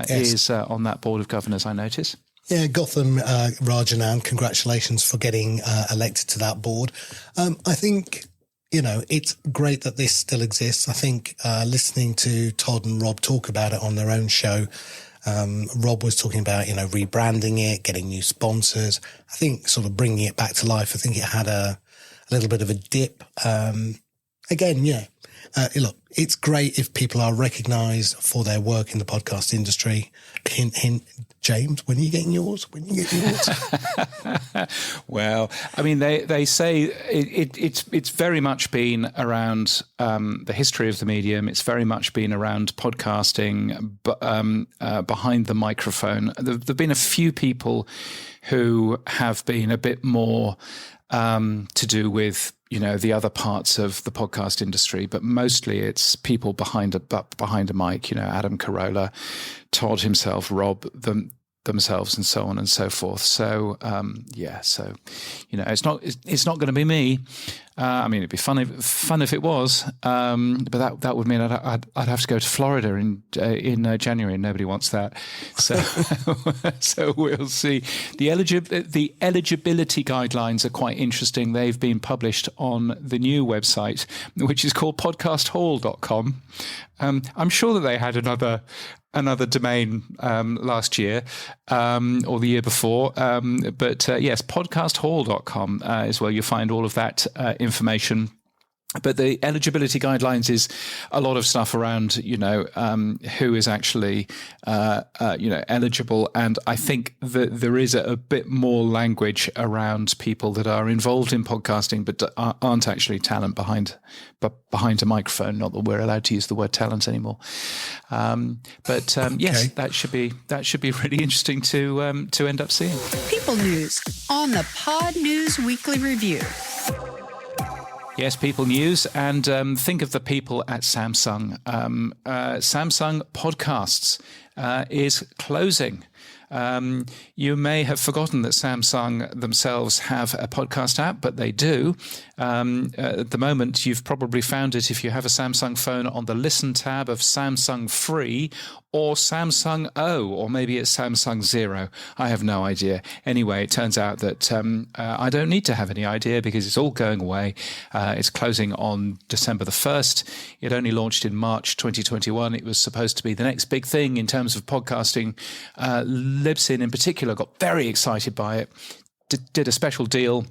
is on that board of governors, I notice. Yeah, Gotham Rajanan, congratulations for getting elected to that board. I think, it's great that this still exists. I think listening to Todd and Rob talk about it on their own show, Rob was talking about, rebranding it, getting new sponsors. I think sort of bringing it back to life. I think it had a little bit of a dip. Look, it's great if people are recognised for their work in the podcast industry. Hint, hint, James, when are you getting yours? Well, I mean, they say it's very much been around the history of the medium. It's very much been around podcasting, but behind the microphone. There've been a few people who have been a bit more to do with the other parts of the podcast industry, but mostly it's people behind a mic. Adam Carolla, Todd himself, Rob themselves, and so on and so forth. So it's not going to be me. I mean, it'd be fun if it was, but that would mean I'd have to go to Florida in January, and nobody wants that. So so we'll see. The eligibility guidelines are quite interesting. They've been published on the new website, which is called podcasthall.com. I'm sure that they had another domain last year or the year before. But yes, podcasthall.com is where you'll find all of that information. But the eligibility guidelines is a lot of stuff around, who is actually, eligible. And I think that there is a bit more language around people that are involved in podcasting, but aren't actually talent behind a microphone. Not that we're allowed to use the word talent anymore. Yes, Okay. that should be really interesting to end up seeing. People News on the Pod News Weekly Review. Yes, people news, and think of the people at Samsung. Samsung Podcasts is closing. You may have forgotten that Samsung themselves have a podcast app, but they do. At the moment, you've probably found it if you have a Samsung phone on the Listen tab of Samsung Free or Samsung O, or maybe it's Samsung Zero. I have no idea. Anyway, it turns out that I don't need to have any idea because it's all going away. It's closing on December the 1st. It only launched in March 2021. It was supposed to be the next big thing in terms of podcasting. Libsyn in particular got very excited by it, did a special deal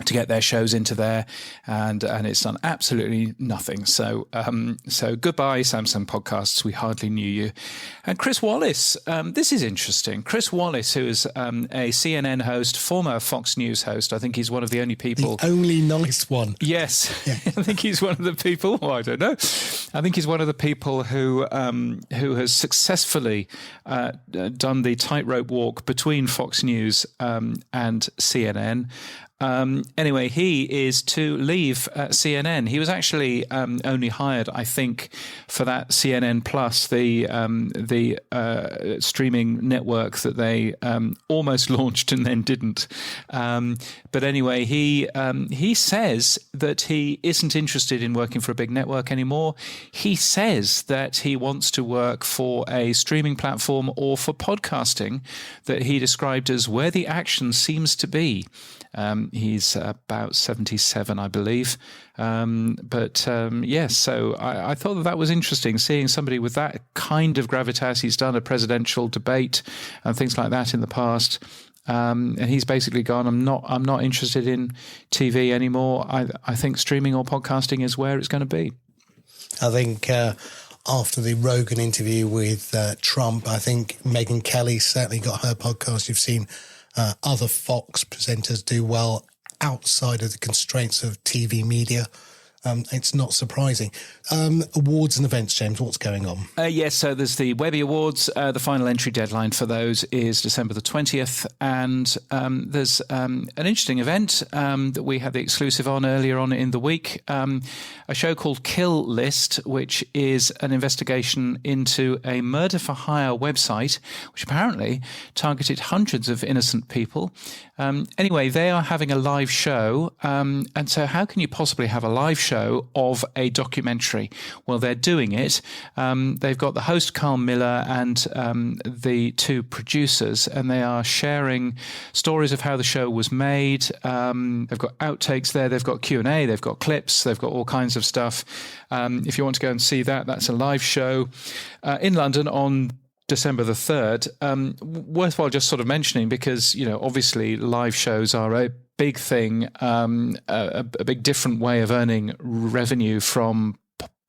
to get their shows into there, and it's done absolutely nothing. So goodbye, Samsung Podcasts. We hardly knew you. And Chris Wallace, this is interesting. Chris Wallace, who is a CNN host, former Fox News host. I think he's one of the only people. The only nice one. Yes, yeah. I think he's one of the people. Well, I don't know. I think he's one of the people who has successfully done the tightrope walk between Fox News and CNN. Anyway, he is to leave CNN. He was actually only hired, I think, for that CNN Plus, the streaming network that they almost launched and then didn't. But anyway, he says that he isn't interested in working for a big network anymore. He says that he wants to work for a streaming platform or for podcasting that he described as where the action seems to be. He's about 77, I believe. Yes, so I thought that was interesting, seeing somebody with that kind of gravitas. He's done a presidential debate and things like that in the past. And he's basically gone, I'm not interested in TV anymore. I think streaming or podcasting is where it's going to be. I think after the Rogan interview with Trump, I think Megyn Kelly certainly got her podcast. You've seen other Fox presenters do well outside of the constraints of TV media. It's not surprising. Awards and events, James, what's going on? Yes, so there's the Webby Awards. The final entry deadline for those is December the 20th. And there's an interesting event that we had the exclusive on earlier on in the week, a show called Kill List, which is an investigation into a murder-for-hire website, which apparently targeted hundreds of innocent people. Anyway, they are having a live show. And so how can you possibly have a live show of a documentary? Well, they're doing it. They've got the host Carl Miller and the two producers, and they are sharing stories of how the show was made. They've got outtakes there. They've got Q&A. They've got clips. They've got all kinds of stuff. If you want to go and see that, that's a live show in London on December the 3rd. Worthwhile just sort of mentioning because, obviously live shows are a big thing, a big different way of earning revenue from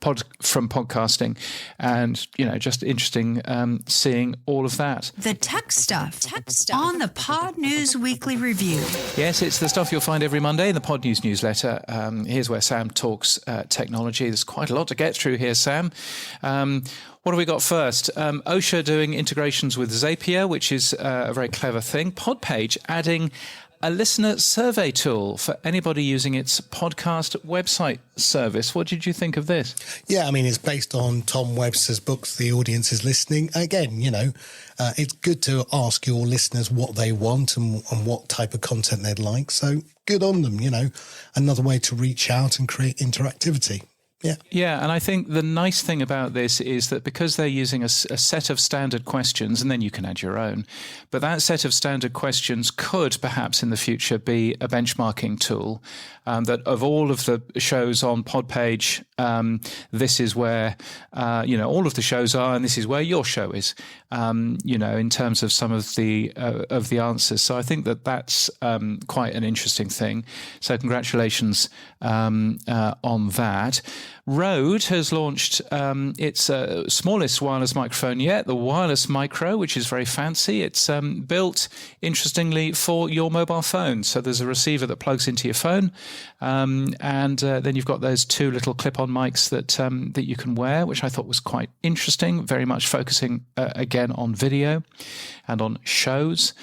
podcasting, and just interesting seeing all of that. The tech stuff on the Pod News Weekly Review. Yes, it's the stuff you'll find every Monday in the Pod News newsletter. Here's where Sam talks technology. There's quite a lot to get through here, Sam. What have we got first? OSHA doing integrations with Zapier, which is a very clever thing. Podpage adding a listener survey tool for anybody using its podcast website service. What did you think of this? Yeah, I mean, it's based on Tom Webster's book, The Audience is Listening. Again, it's good to ask your listeners what they want and what type of content they'd like. So good on them, another way to reach out and create interactivity. Yeah, and I think the nice thing about this is that because they're using a set of standard questions, and then you can add your own, but that set of standard questions could perhaps in the future be a benchmarking tool, that of all of the shows on Podpage, this is where, all of the shows are, and this is where your show is, in terms of some of the answers. So I think that's quite an interesting thing. So congratulations on that. Rode has launched its smallest wireless microphone yet, the Wireless Micro, which is very fancy. It's built, interestingly, for your mobile phone. So there's a receiver that plugs into your phone, and then you've got those two little clip-on mics that you can wear, which I thought was quite interesting, very much focusing, again, on video and on shows.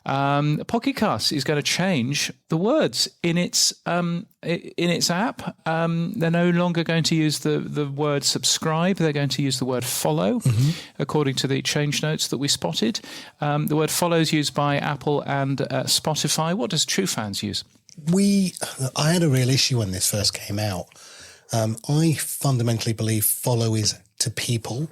Pocket Cast is going to change the words in its app. They're no longer going to use the word subscribe. They're going to use the word follow, according to the change notes that we spotted. The word follow is used by Apple and Spotify. What does True Fans use? I had a real issue when this first came out. I fundamentally believe follow is to people,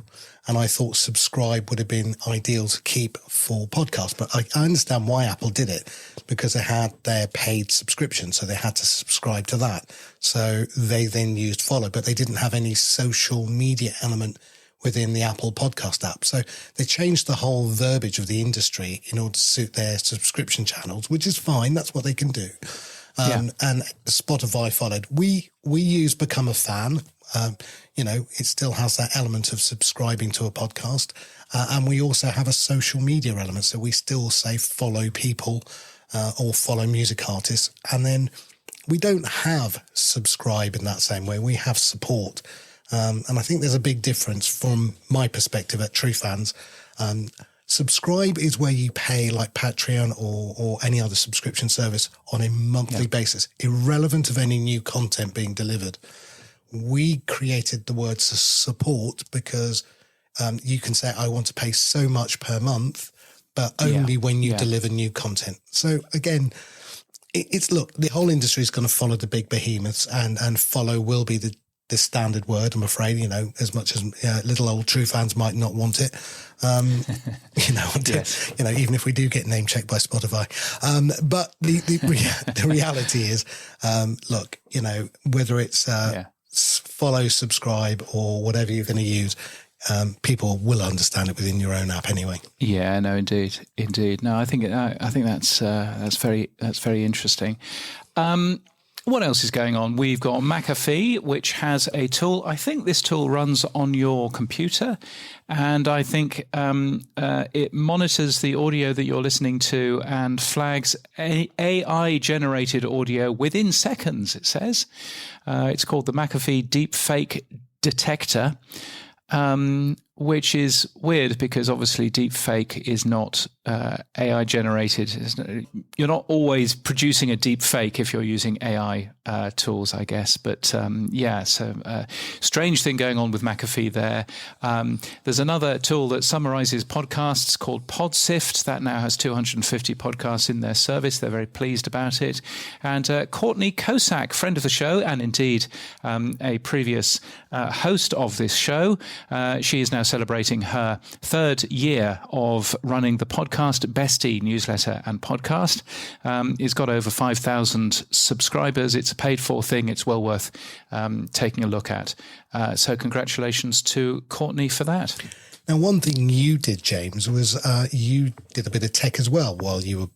and I thought subscribe would have been ideal to keep for podcasts. But I understand why Apple did it, because they had their paid subscription, so they had to subscribe to that. So they then used follow, but they didn't have any social media element within the Apple podcast app. So they changed the whole verbiage of the industry in order to suit their subscription channels, which is fine. That's what they can do. and Spotify followed. We use Become a Fan. It still has that element of subscribing to a podcast. And we also have a social media element. So we still say follow people or follow music artists. And then we don't have subscribe in that same way. We have support. And I think there's a big difference from my perspective at True Fans. Subscribe is where you pay like Patreon or any other subscription service on a monthly basis, irrelevant of any new content being delivered. We created the word support because you can say, I want to pay so much per month, but only when you deliver new content. So again, the whole industry is going to follow the big behemoths, and follow will be the standard word, I'm afraid, as much as little old True Fans might not want it, even if we do get name checked by Spotify. But the reality is, whether it's follow, subscribe, or whatever you're going to use, people will understand it within your own app anyway. Yeah, no, indeed. No, I think that's very interesting. What else is going on? We've got McAfee, which has a tool. I think this tool runs on your computer, and I think it monitors the audio that you're listening to and flags AI-generated audio within seconds, it says. It's called the McAfee Deepfake Detector, which is weird because obviously deepfake is not AI generated. You're not always producing a deepfake if you're using AI tools, I guess. But strange thing going on with McAfee there. There's another tool that summarizes podcasts called PodSift that now has 250 podcasts in their service. They're very pleased about it. And Courtney Kosak, friend of the show, and indeed a previous host of this show, she is now celebrating her third year of running the Podcast Bestie newsletter and podcast. It's got over 5,000 subscribers. It's a paid-for thing. It's well worth taking a look at. So congratulations to Courtney for that. Now, one thing you did, James, was you did a bit of tech as well while you were,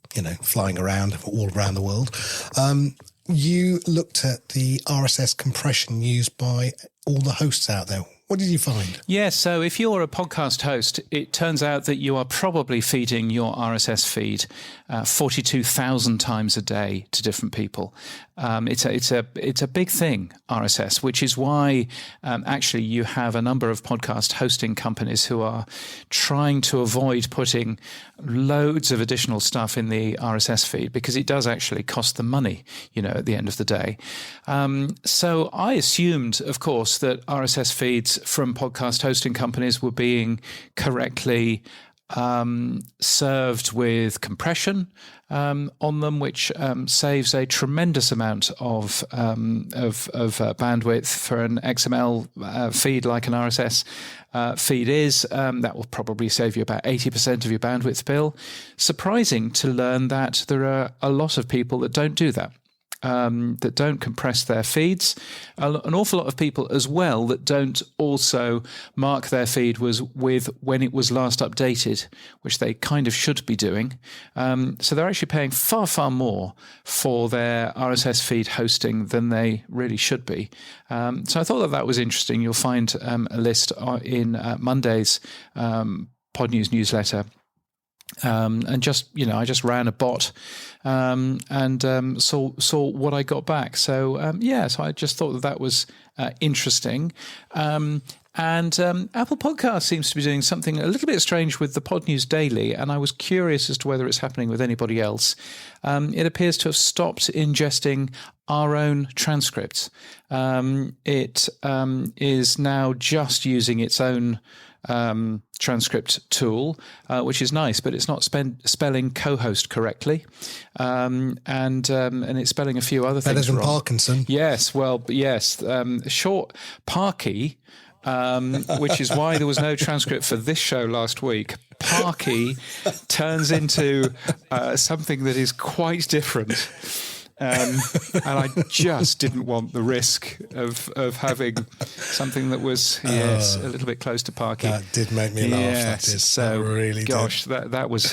flying around all around the world. You looked at the RSS compression used by all the hosts out there. What did you find? Yeah, so if you're a podcast host, it turns out that you are probably feeding your RSS feed 42,000 times a day to different people. It's a big thing, RSS, which is why actually you have a number of podcast hosting companies who are trying to avoid putting loads of additional stuff in the RSS feed because it does actually cost them money, at the end of the day. So I assumed, of course, that RSS feeds from podcast hosting companies were being correctly served with compression on them, which saves a tremendous amount of bandwidth for an XML feed like an RSS feed is. That will probably save you about 80% of your bandwidth bill. Surprising to learn that there are a lot of people that don't do that. That don't compress their feeds. An awful lot of people as well that don't also mark their feed with when it was last updated, which they kind of should be doing. So they're actually paying far, far more for their RSS feed hosting than they really should be. So I thought that was interesting. You'll find a list in Monday's Pod News newsletter. And just, I just ran a bot and saw what I got back. So, so I just thought that was interesting. And Apple Podcasts seems to be doing something a little bit strange with the Pod News Daily, and I was curious as to whether it's happening with anybody else. It appears to have stopped ingesting our own transcripts. It is now just using its own transcript tool, which is nice, but it's not spelling co-host correctly, and it's spelling a few other things better than wrong. Parkinson. Yes, short Parky, which is why there was no transcript for this show last week. Parky turns into something that is quite different. and I just didn't want the risk of having something that was a little bit close to parking. That did make me laugh. Yes, so that really gosh, did. that was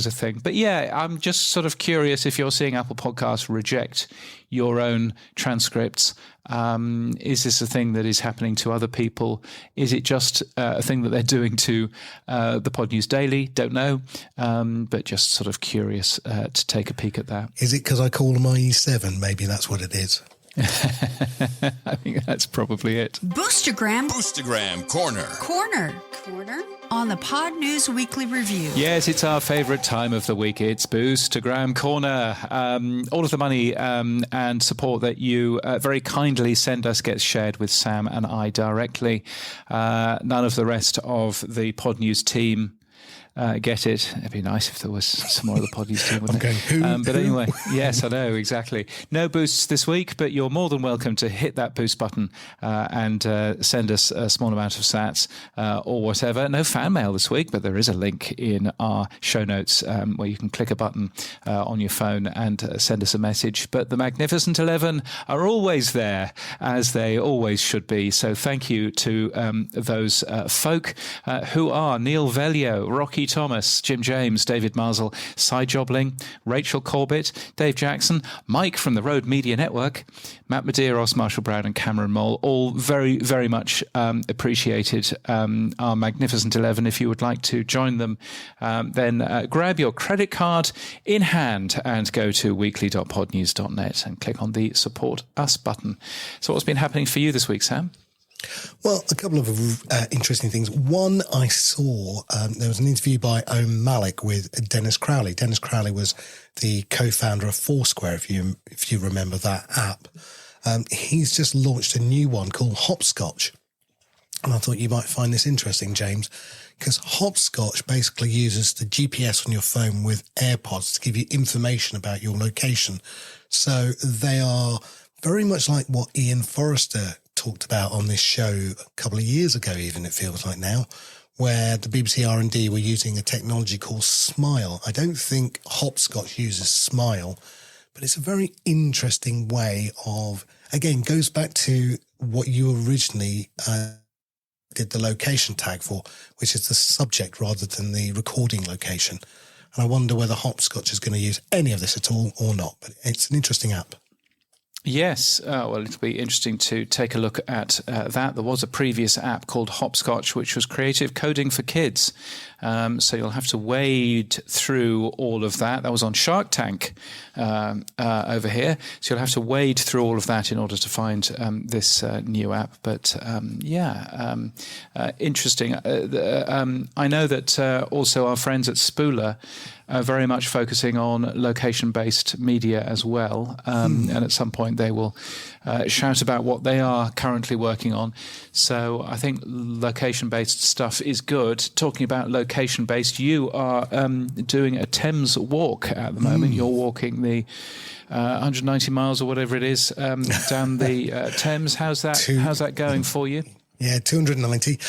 a thing. But yeah, I'm just sort of curious if you're seeing Apple Podcasts reject your own transcripts. Is this a thing that is happening to other people? Is it just a thing that they're doing to the Pod News Daily? Don't know, but just sort of curious to take a peek at that. Is it because I call them IE7? Maybe that's what it is. I think that's probably it. Boostagram Corner on the Pod News Weekly Review. Yes, it's our favourite time of the week. It's Boostagram Corner. All of the money and support that you very kindly send us gets shared with Sam and I directly. None of the rest of the Pod News team get it. It'd be nice if there was some more of the Pod News team, wouldn't it? But anyway, yes, I know, exactly. No boosts this week, but you're more than welcome to hit that boost button and send us a small amount of sats or whatever. No fan mail this week, but there is a link in our show notes where you can click a button on your phone and send us a message. But the Magnificent 11 are always there, as they always should be. So thank you to those folk who are Neil Velio, Rocky Thomas, Jim James, David Marsell, Cy Jobling, Rachel Corbett, Dave Jackson, Mike from the Road Media Network, Matt Medeiros, Marshall Brown and Cameron Mole, all very, very much appreciated. Our Magnificent 11, if you would like to join them, then grab your credit card in hand and go to weekly.podnews.net and click on the Support Us button. So what's been happening for you this week, Sam? Well, a couple of interesting things. One, I saw there was an interview by Owen Malik with Dennis Crowley. Dennis Crowley was the co-founder of Foursquare, if you remember that app. He's just launched a new one called Hopscotch. And I thought you might find this interesting, James, because Hopscotch basically uses the GPS on your phone with AirPods to give you information about your location. So they are very much like what Ian Forrester talked about on this show a couple of years ago, even it feels like now, where the BBC R&D were using a technology called Smile. I don't think Hopscotch uses Smile, but it's a very interesting way of, again, goes back to what you originally did the location tag for, which is the subject rather than the recording location. And I wonder whether Hopscotch is going to use any of this at all or not, but it's an interesting app. Yes, well, it'll be interesting to take a look at that. There was a previous app called Hopscotch, which was creative coding for kids. So you'll have to wade through all of that. That was on Shark Tank over here. So you'll have to wade through all of that in order to find this new app. But interesting. I know that also our friends at Spooler are very much focusing on location-based media as well. And at some point they will shout about what they are currently working on. So I think location-based stuff is good. Talking about location-based, you are doing a Thames walk at the moment. You're walking the 190 miles or whatever it is down the Thames. How's that going for you? Yeah, 290.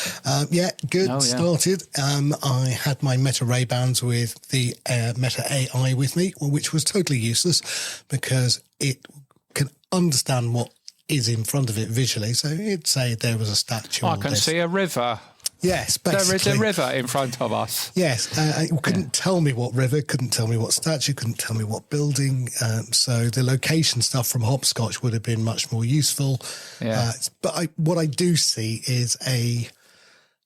Yeah, good. Oh, yeah. Started. I had my Meta Ray-Bans with the Meta AI with me, which was totally useless because it can understand what is in front of it visually. So it'd say there was a statue. I can see a river. Yes, basically. There is a river in front of us. Yes, it couldn't tell me what river, couldn't tell me what statue, couldn't tell me what building. So the location stuff from Hopscotch would have been much more useful. Yeah. But what I do see is a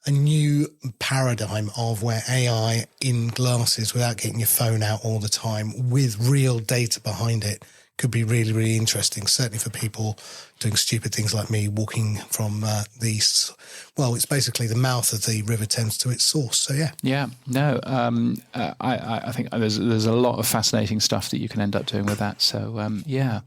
new paradigm of where AI in glasses, without getting your phone out all the time, with real data behind it, could be really, really interesting, certainly for people doing stupid things like me, walking from it's basically the mouth of the River Thames to its source. So, yeah. Yeah, no, I think there's a lot of fascinating stuff that you can end up doing with that. So, yeah.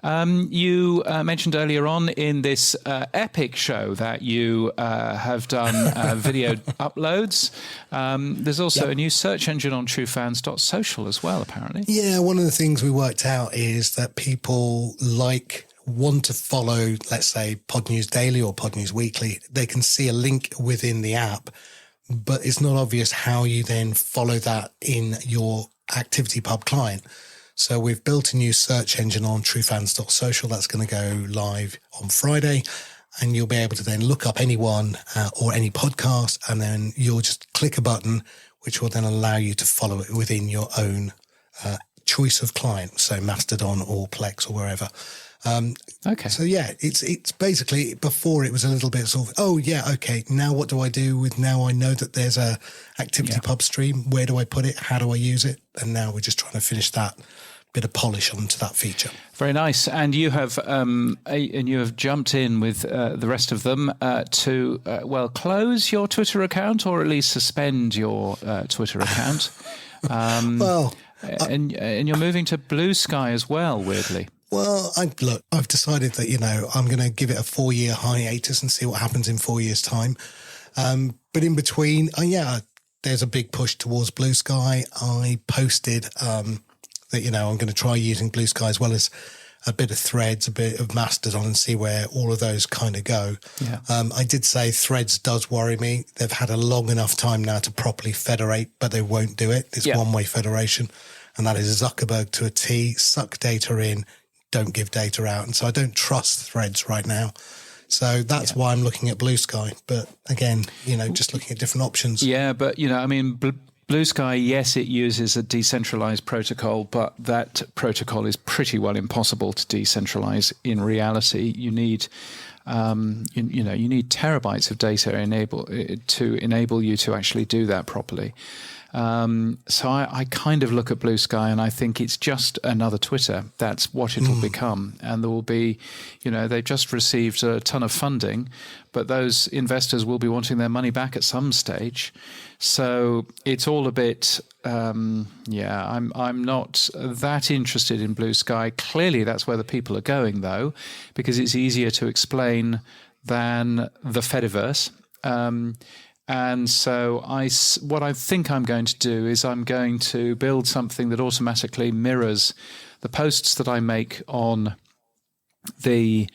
You mentioned earlier on in this epic show that you have done video uploads. There's also a new search engine on truefans.social as well, apparently. Yeah, one of the things we worked out is that people want to follow, let's say, Pod News Daily or Pod News Weekly. They can see a link within the app, but it's not obvious how you then follow that in your ActivityPub client. So we've built a new search engine on truefans.social. That's going to go live on Friday. And you'll be able to then look up anyone or any podcast, and then you'll just click a button, which will then allow you to follow it within your own choice of client. So Mastodon or Plex or wherever. Okay. So yeah, it's basically, before it was a little bit sort of, oh yeah, okay, now what do I do with, now I know that there's a activity pub stream, where do I put it, how do I use it? And now we're just trying to finish that bit of polish onto that feature. Very nice. And you have jumped in with the rest of them to close your Twitter account, or at least suspend your Twitter account. And you're moving to Blue Sky as well, weirdly. Well, I've decided that, I'm going to give it a 4-year hiatus and see what happens in 4 years' time. But in between, there's a big push towards Blue Sky. I posted that, I'm going to try using Blue Sky as well as a bit of Threads, a bit of Mastodon, and see where all of those kind of go. Yeah. I did say Threads does worry me. They've had a long enough time now to properly federate, but they won't do it. It's one-way federation. And that is Zuckerberg to a T, suck data in, don't give data out. And so I don't trust Threads right now. So that's why I'm looking at Blue Sky. But again, just looking at different options. Yeah, but, Blue Sky, yes, it uses a decentralized protocol, but that protocol is pretty well impossible to decentralize in reality. You need, you need terabytes of data to enable you to actually do that properly. So I kind of look at Blue Sky and I think it's just another Twitter. That's what it'll become. And there will be, they've just received a ton of funding, but those investors will be wanting their money back at some stage. So it's all a bit, I'm not that interested in Blue Sky. Clearly that's where the people are going, though, because it's easier to explain than the Fediverse. And so what I think I'm going to do is I'm going to build something that automatically mirrors the posts that I make on the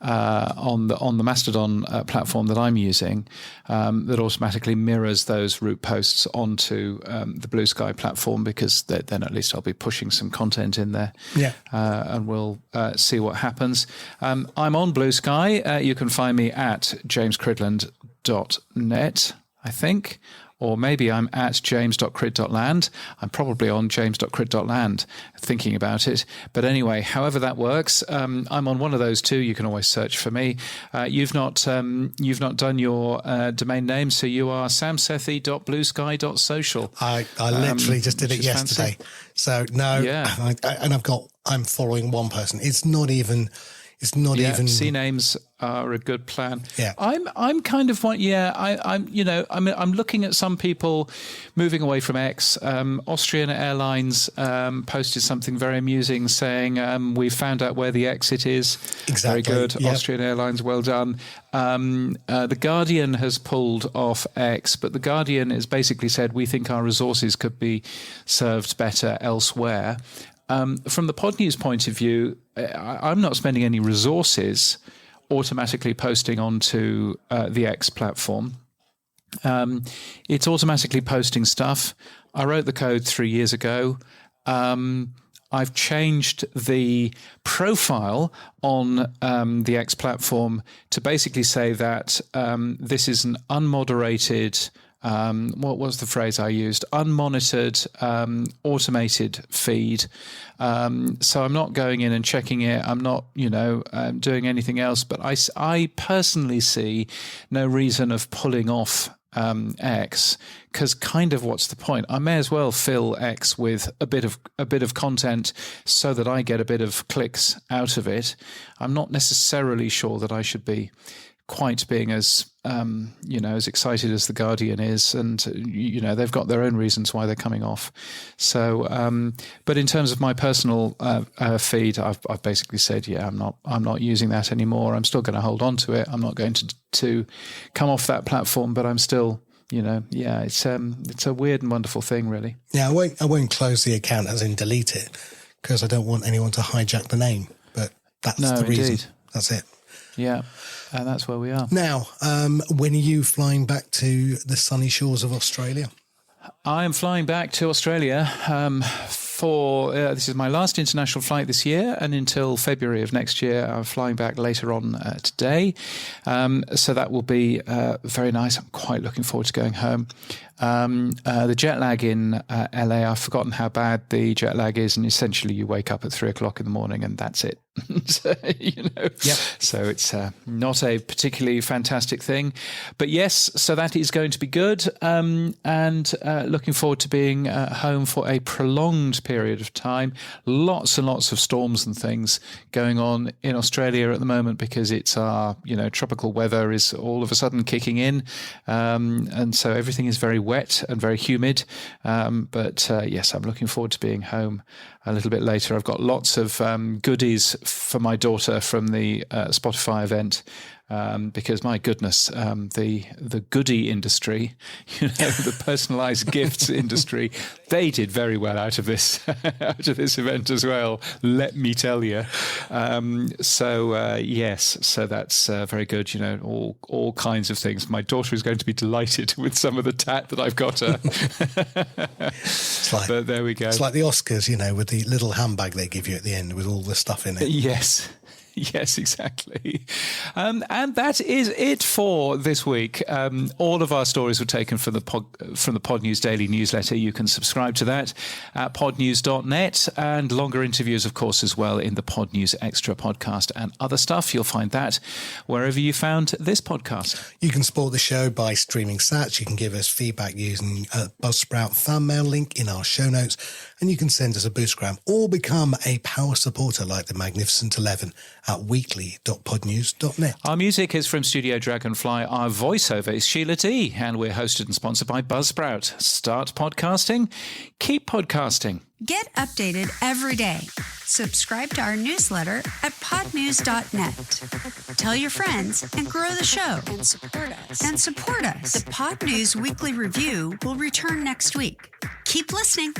Mastodon platform that I'm using, that automatically mirrors those root posts onto the Blue Sky platform, because then at least I'll be pushing some content in there. Yeah. And we'll see what happens. I'm on Blue Sky. You can find me at jamescridland.net, I think, or maybe I'm at james.crid.land. I'm probably on james.crid.land, thinking about it. But anyway, however that works, I'm on one of those two. You can always search for me. You've not done your domain name, so you are samsethi.bluesky.social. I literally just did it yesterday. Fancy. So no, I'm following one person. It's not even. C names are a good plan. Yeah, I'm kind of one. Yeah, I'm looking at some people moving away from X. Austrian Airlines posted something very amusing, saying we found out where the exit is. Exactly. Very good, yep. Austrian Airlines, well done. The Guardian has pulled off X, but the Guardian has basically said we think our resources could be served better elsewhere. From the Pod News point of view, I'm not spending any resources automatically posting onto the X platform. It's automatically posting stuff. I wrote the code 3 years ago. I've changed the profile on the X platform to basically say that this is an unmoderated, what was the phrase I used? Unmonitored, automated feed. So I'm not going in and checking it. I'm not, doing anything else. But I personally see no reason of pulling off X, because kind of what's the point? I may as well fill X with a bit of content so that I get a bit of clicks out of it. I'm not necessarily sure that I should be quite being as as excited as the Guardian is, and they've got their own reasons why they're coming off. So, but in terms of my personal feed, I've basically said, I'm not using that anymore. I'm still going to hold on to it. I'm not going to come off that platform, but I'm still, it's a weird and wonderful thing, really. Yeah, I won't close the account as in delete it, because I don't want anyone to hijack the name. But that's the reason. Indeed. That's it. Yeah. And that's where we are. Now, when are you flying back to the sunny shores of Australia? I am flying back to Australia for this is my last international flight this year, and until February of next year, I'm flying back later on today. So that will be very nice. I'm quite looking forward to going home. The jet lag in LA, I've forgotten how bad the jet lag is, and essentially you wake up at 3:00 in the morning and that's it. So, so it's not a particularly fantastic thing, but yes, so that is going to be good, and looking forward to being home for a prolonged period of time. Lots and lots of storms and things going on in Australia at the moment because it's our tropical weather is all of a sudden kicking in, and so everything is very wet and very humid, but yes, I'm looking forward to being home a little bit later. I've got lots of goodies for my daughter from the Spotify event, because my goodness, the goodie industry, the personalized gifts industry, they did very well out of this event as well. Let me tell you. Yes, so that's very good. All kinds of things. My daughter is going to be delighted with some of the tat that I've got her. But there we go. It's like the Oscars, with the little handbag they give you at the end with all the stuff in it. Yes. Yes, exactly. And that is it for this week. All of our stories were taken from the Pod News Daily newsletter. You can subscribe to that at podnews.net, and longer interviews, of course, as well in the Pod News Extra podcast and other stuff. You'll find that wherever you found this podcast. You can support the show by streaming sats. You can give us feedback using a Buzzsprout fan mail link in our show notes, and you can send us a boostgram or become a power supporter like the Magnificent 11 at weekly.podnews.net. Our music is from Studio Dragonfly. Our voiceover is Sheila D, and we're hosted and sponsored by Buzzsprout. Start podcasting, keep podcasting. Get updated every day. Subscribe to our newsletter at podnews.net. Tell your friends and grow the show. And support us. The Pod News Weekly Review will return next week. Keep listening.